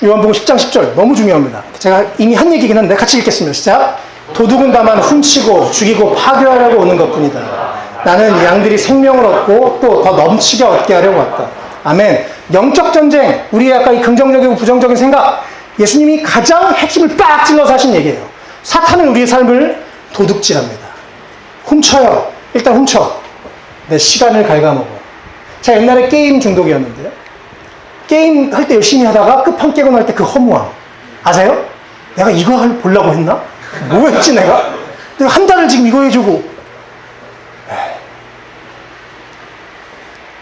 요한복음 10장 10절. 너무 중요합니다. 제가 이미 한 얘기긴 한데 같이 읽겠습니다. 시작. 도둑은 다만 훔치고 죽이고 파괴하려고 오는 것 뿐이다. 나는 양들이 생명을 얻고 또 더 넘치게 얻게 하려고 왔다. 아멘. 영적 전쟁. 우리의 아까 이 긍정적이고 부정적인 생각. 예수님이 가장 핵심을 빡 찔러서 하신 얘기예요. 사탄은 우리의 삶을 도둑질합니다. 훔쳐요. 일단 훔쳐. 내 시간을 갉아먹어. 제가 옛날에 게임 중독이었는데요. 게임 할 때 열심히 하다가 끝판 깨고 날 때 그 허무함. 아세요? 내가 이거 보려고 했나? 뭐 했지 내가? 내가 한 달을 지금 이거 해주고.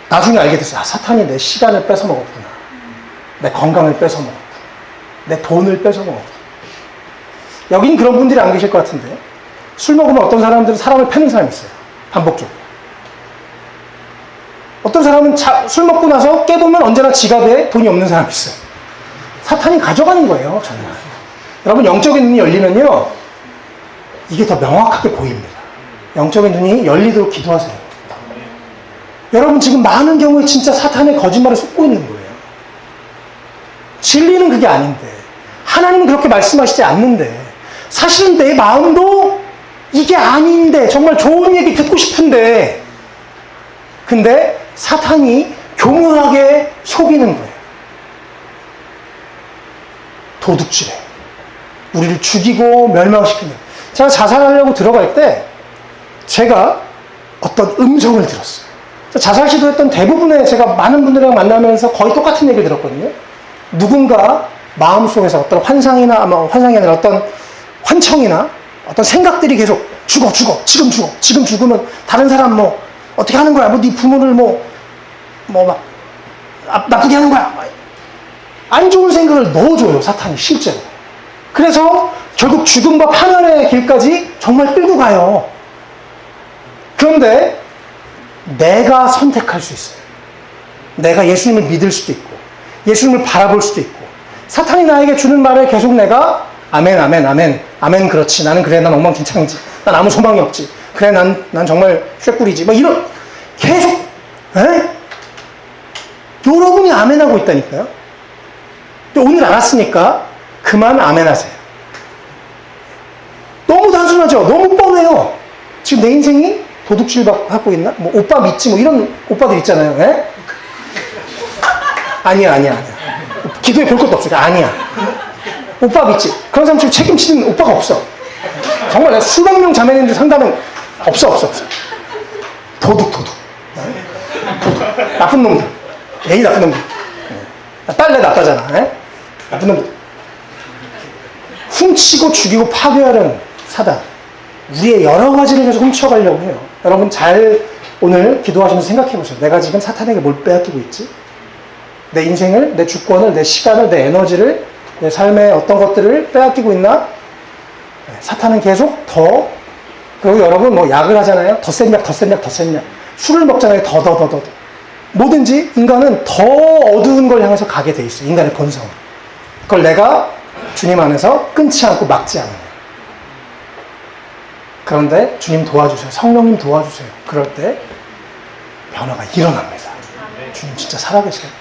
나중에 알게 됐어요. 사탄이 내 시간을 뺏어 먹었구나. 내 건강을 뺏어 먹었구나. 내 돈을 뺏어 먹었구나. 여긴 그런 분들이 안 계실 것 같은데. 술 먹으면 어떤 사람들은 사람을 패는 사람이 있어요. 반복적으로. 어떤 사람은 술 먹고 나서 깨보면 언제나 지갑에 돈이 없는 사람이 있어요. 사탄이 가져가는 거예요, 정말. 여러분, 영적인 눈이 열리면요, 이게 더 명확하게 보입니다. 영적인 눈이 열리도록 기도하세요. 여러분, 지금 많은 경우에 진짜 사탄의 거짓말에 속고 있는 거예요. 진리는 그게 아닌데, 하나님은 그렇게 말씀하시지 않는데, 사실은 내 마음도 이게 아닌데, 정말 좋은 얘기 듣고 싶은데, 근데 사탄이 교묘하게 속이는 거예요. 도둑질해. 우리를 죽이고 멸망시키는. 제가 자살하려고 들어갈 때 제가 어떤 음성을 들었어요. 자살 시도했던 대부분의 제가 많은 분들이랑 만나면서 거의 똑같은 얘기를 들었거든요. 누군가 마음속에서 어떤 환상이나 환상이 아니라 어떤 환청이나 어떤 생각들이 계속 죽어 지금 죽으면 다른 사람 어떻게 하는 거야? 네 부모를 나쁘게 하는 거야? 안 좋은 생각을 넣어줘요, 사탄이, 실제로. 그래서 결국 죽음과 파멸의 길까지 정말 끌고 가요. 그런데 내가 선택할 수 있어요. 내가 예수님을 믿을 수도 있고 예수님을 바라볼 수도 있고 사탄이 나에게 주는 말을 계속 내가 아멘 아멘 아멘 아멘 그렇지 나는 그래 난 엉망진창이지 난 아무 소망이 없지 그래 난 정말 쇠꾸리지 막 이런 계속 여러분이 아멘하고 있다니까요. 근데 오늘 알았으니까 그만 아멘하세요. 너무 단순하죠. 너무 뻔해요. 지금 내 인생이 도둑질 하고 있나? 뭐 오빠 믿지 뭐 이런 오빠들 있잖아요. 에? 아니야. 기도에 볼 것도 없어. 아니야. 오빠 믿지. 그런 사람 지금 책임지는 오빠가 없어. 정말 내가 수백 명 자매님들 상담은 없어. 도둑. 나쁜 놈들. 애이 나쁜 놈들. 딸내 나빠잖아. 에? 나쁜 놈들. 훔치고 죽이고 파괴하려는 사단. 우리의 여러 가지를 계속 훔쳐가려고 해요. 여러분 잘 오늘 기도하시면서 생각해 보세요. 내가 지금 사탄에게 뭘 빼앗기고 있지? 내 인생을, 내 주권을, 내 시간을, 내 에너지를, 내 삶의 어떤 것들을 빼앗기고 있나? 사탄은 계속 더, 그리고 여러분 뭐 약을 하잖아요. 더 센 약. 술을 먹잖아요. 더. 뭐든지 인간은 더 어두운 걸 향해서 가게 돼 있어요. 인간의 본성은. 그걸 내가 주님 안에서 끊지 않고 막지 않아요. 그런데 주님 도와주세요. 성령님 도와주세요. 그럴 때 변화가 일어납니다. 주님 진짜 살아계세요.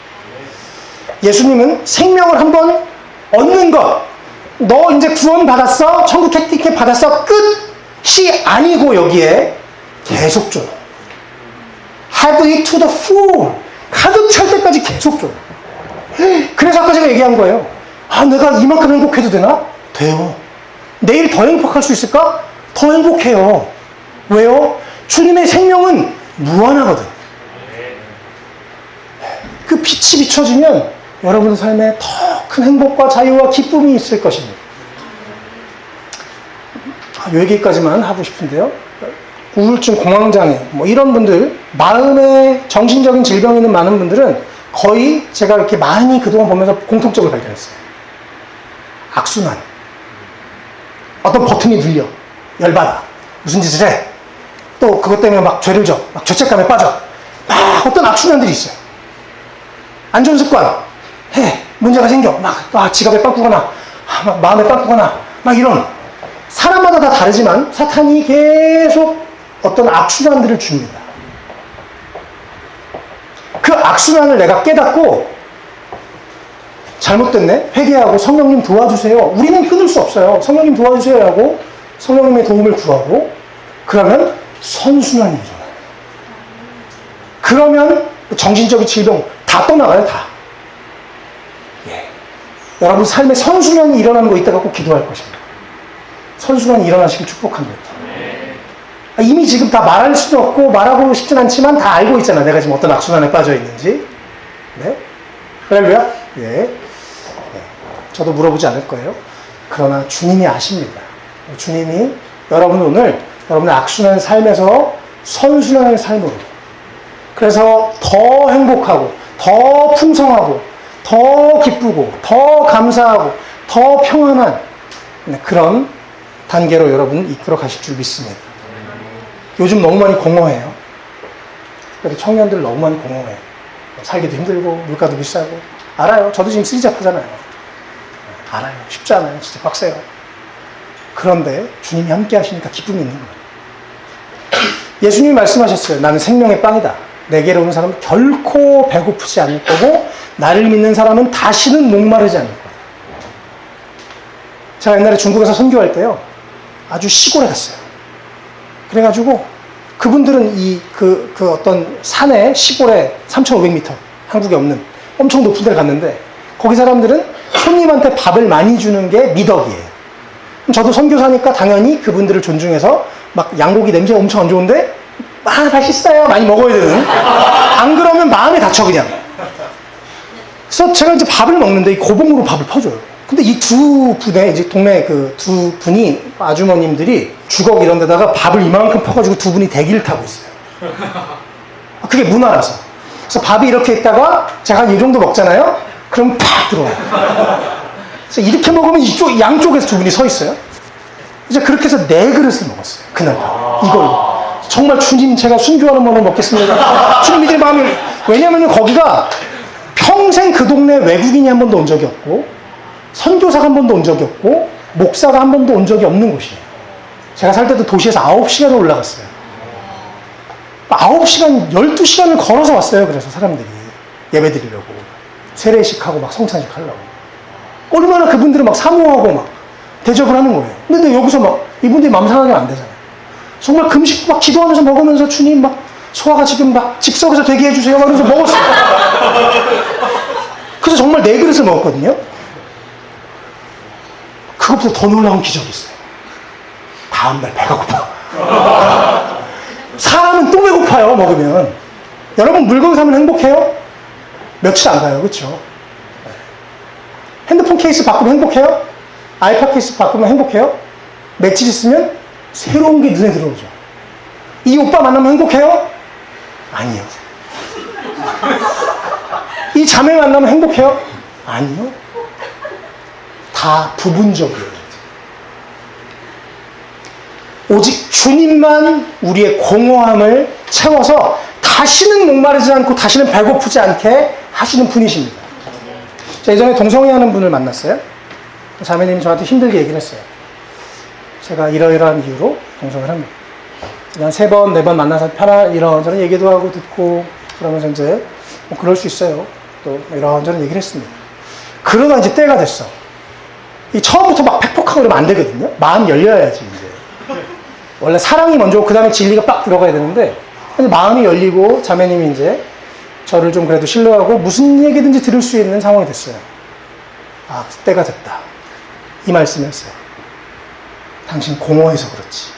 예수님은 생명을 한번 얻는 것, 너 이제 구원 받았어? 천국 혜택 받았어? 끝이 아니고 여기에 계속 줘요. Have it to the full. 가득 찰 때까지 계속 줘요. 그래서 아까 제가 얘기한 거예요. 내가 이만큼 행복해도 되나? 돼요. 내일 더 행복할 수 있을까? 더 행복해요. 왜요? 주님의 생명은 무한하거든. 그 빛이 비춰지면 여러분의 삶에 더 큰 행복과 자유와 기쁨이 있을 것입니다. 요 얘기까지만 하고 싶은데요. 우울증, 공황장애, 뭐 이런 분들, 마음에 정신적인 질병이 있는 많은 분들은 거의 제가 이렇게 많이 그동안 보면서 공통적으로 발견했어요. 악순환. 어떤 버튼이 눌려. 열받아. 무슨 짓을 해. 또 그것 때문에 막 죄를 져. 막 죄책감에 빠져. 막 어떤 악순환들이 있어요. 안 좋은 습관. 해. 문제가 생겨. 막 지갑에 빵꾸거나, 막 마음에 빵꾸거나, 막 이런. 사람마다 다 다르지만 사탄이 계속 어떤 악순환들을 줍니다. 그 악순환을 내가 깨닫고 잘못됐네? 회개하고 성령님 도와주세요. 우리는 끊을 수 없어요. 성령님 도와주세요 하고 성령님의 도움을 구하고 그러면 선순환이 일어나요. 그러면 정신적인 질병 다 떠나가요. 다. 여러분 삶에 선순환이 일어나는 거 이따가 꼭 기도할 것입니다. 선순환이 일어나시길 축복합니다. 이미 지금 다 말할 수도 없고 말하고 싶진 않지만 다 알고 있잖아. 내가 지금 어떤 악순환에 빠져 있는지. 네? 할렐루야? 예. 저도 물어보지 않을 거예요. 그러나 주님이 아십니다. 주님이 여러분 오늘 여러분의 악순환 삶에서 선순환의 삶으로 그래서 더 행복하고 더 풍성하고 더 기쁘고 더 감사하고 더 평안한 그런 단계로 여러분 이끌어 가실 줄 믿습니다. 요즘 너무 많이 공허해요. 우리 청년들 너무 많이 공허해요. 살기도 힘들고 물가도 비싸고 알아요. 저도 지금 쓰리잡하잖아요. 알아요. 쉽지 않아요. 진짜 빡세요. 그런데 주님이 함께 하시니까 기쁨이 있는 거예요. 예수님이 말씀하셨어요. 나는 생명의 빵이다. 내게로 오는 사람은 결코 배고프지 않을 거고 나를 믿는 사람은 다시는 목마르지 않을 거다. 제가 옛날에 중국에서 선교할 때요. 아주 시골에 갔어요. 그래가지고 그분들은 그 어떤 산에 시골에 3,500m 한국에 없는 엄청 높은 데를 갔는데 거기 사람들은 손님한테 밥을 많이 주는 게 미덕이에요. 저도 선교사니까 당연히 그분들을 존중해서 막 양고기 냄새 엄청 안 좋은데 맛있어요. 많이 먹어야 되는. 안 그러면 마음에 다쳐 그냥. 그래서 제가 이제 밥을 먹는데 이 고봉으로 밥을 퍼줘요. 근데 이 두 분의 이제 동네 그 두 분이 아주머님들이 주걱 이런 데다가 밥을 이만큼 퍼가지고 두 분이 대기를 타고 있어요. 그게 문화라서. 그래서 밥이 이렇게 있다가 제가 한 이 정도 먹잖아요. 그럼 팍 들어와요. 그래서 이렇게 먹으면 이쪽, 양쪽에서 두 분이 서 있어요. 이제 그렇게 해서 4그릇을 먹었어요. 그날 밤. 이걸로. 정말 주님 제가 순교하는 몸을 먹겠습니다. 주님 이들 마음이, 왜냐면 거기가 평생 그 동네 외국인이 한 번도 온 적이 없고, 선교사가 한 번도 온 적이 없고, 목사가 한 번도 온 적이 없는 곳이에요. 제가 살 때도 도시에서 9시간을 올라갔어요. 9시간, 12시간을 걸어서 왔어요. 그래서 사람들이 예배 드리려고. 세례식하고 막 성찬식 하려고. 얼마나 그분들은 막 사모하고 막 대접을 하는 거예요. 근데 여기서 막 이분들이 맘 상하게 안 되잖아요. 정말 금식 막 기도하면서 먹으면서 주님 막 소화가 지금 막 즉석에서 되게 해주세요. 그러면서 먹었어요. 그래서 정말 4그릇을 먹었거든요. 그것보다 더 놀라운 기적이 있어요. 다음날 배가 고파. 사람은 또 배고파요, 먹으면. 여러분, 물건 사면 행복해요? 며칠 안 가요, 그렇죠? 핸드폰 케이스 바꾸면 행복해요? 아이팟 케이스 바꾸면 행복해요? 며칠 있으면 새로운 게 눈에 들어오죠. 이 오빠 만나면 행복해요? 아니요. 이 자매 만나면 행복해요? 아니요. 다 부분적이에요. 오직 주님만 우리의 공허함을 채워서 다시는 목마르지 않고 다시는 배고프지 않게 하시는 분이십니다. 자, 예전에 동성애 하는 분을 만났어요. 자매님이 저한테 힘들게 얘기를 했어요. 제가 이러이러한 이유로 동성애를 합니다. 한 3번, 4번 만나서 이런저런 얘기도 하고 듣고 그러면서 이제 뭐 그럴 수 있어요. 또 이런저런 얘기를 했습니다. 그러다 이제 때가 됐어. 이 처음부터 막 팩폭하고 그러면 안 되거든요. 마음 열려야지 이제. 원래 사랑이 먼저 그 다음에 진리가 빡 들어가야 되는데 마음이 열리고 자매님이 이제 저를 좀 그래도 신뢰하고 무슨 얘기든지 들을 수 있는 상황이 됐어요. 아, 때가 됐다. 이 말씀이었어요. 당신 공허해서 그렇지.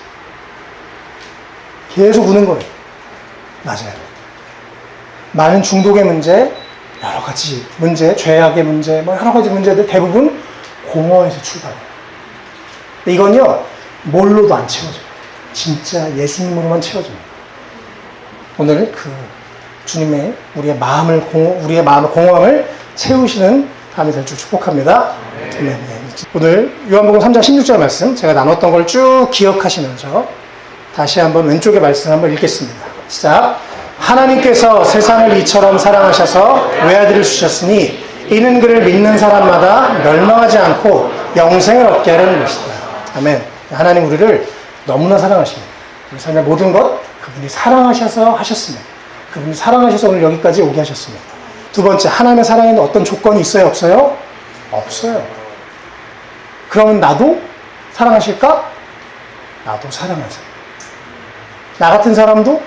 계속 우는 거예요. 맞아요. 많은 중독의 문제, 여러 가지 문제, 죄악의 문제, 뭐 여러 가지 문제들 대부분 공허에서 출발해요. 근데 이건요, 뭘로도 안 채워져요. 진짜 예수님으로만 채워집니다. 오늘 그 주님의 우리의 마음의 공허함을 채우시는 밤이 될 줄 축복합니다. 네. 오늘 요한복음 3장 16절 말씀 제가 나눴던 걸 쭉 기억하시면서 다시 한번 왼쪽의 말씀 한번 읽겠습니다. 시작. 하나님께서 세상을 이처럼 사랑하셔서 외아들을 주셨으니 이는 그를 믿는 사람마다 멸망하지 않고 영생을 얻게 하려는 것이다. 아멘. 하나님 우리를 너무나 사랑하십니다. 우리 삶의 모든 것 그분이 사랑하셔서 하셨습니다. 그분이 사랑하셔서 오늘 여기까지 오게 하셨습니다. 두 번째, 하나님의 사랑에는 어떤 조건이 있어요? 없어요? 없어요. 그러면 나도 사랑하실까? 나도 사랑하세요. 나 같은 사람도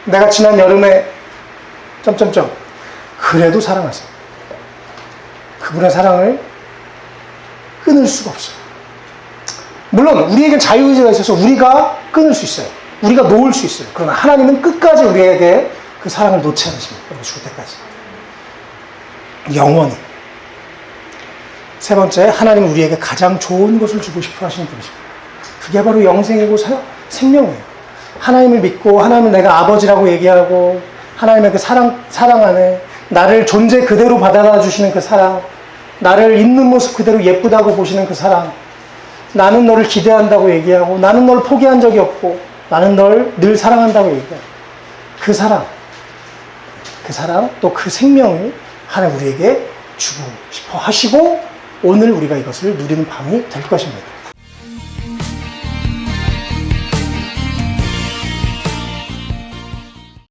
내가 지난 여름에 그래도 사랑하세요. 그분의 사랑을 끊을 수가 없어요. 물론 우리에겐 자유의지가 있어서 우리가 끊을 수 있어요. 우리가 놓을 수 있어요. 그러나 하나님은 끝까지 우리에게 그 사랑을 놓지 않으십니다. 우리 죽을 때까지. 영원히. 세 번째, 하나님은 우리에게 가장 좋은 것을 주고 싶어 하시는 분이십니다. 그게 바로 영생이고 생명이에요. 하나님을 믿고 하나님을 내가 아버지라고 얘기하고 하나님의 그 사랑 안에 나를 존재 그대로 받아가 주시는 그 사랑, 나를 있는 모습 그대로 예쁘다고 보시는 그 사랑, 나는 너를 기대한다고 얘기하고 나는 너를 포기한 적이 없고 나는 널 늘 사랑한다고 얘기해요. 그 사랑 또 그 생명을 하나님 우리에게 주고 싶어 하시고 오늘 우리가 이것을 누리는 밤이 될 것입니다.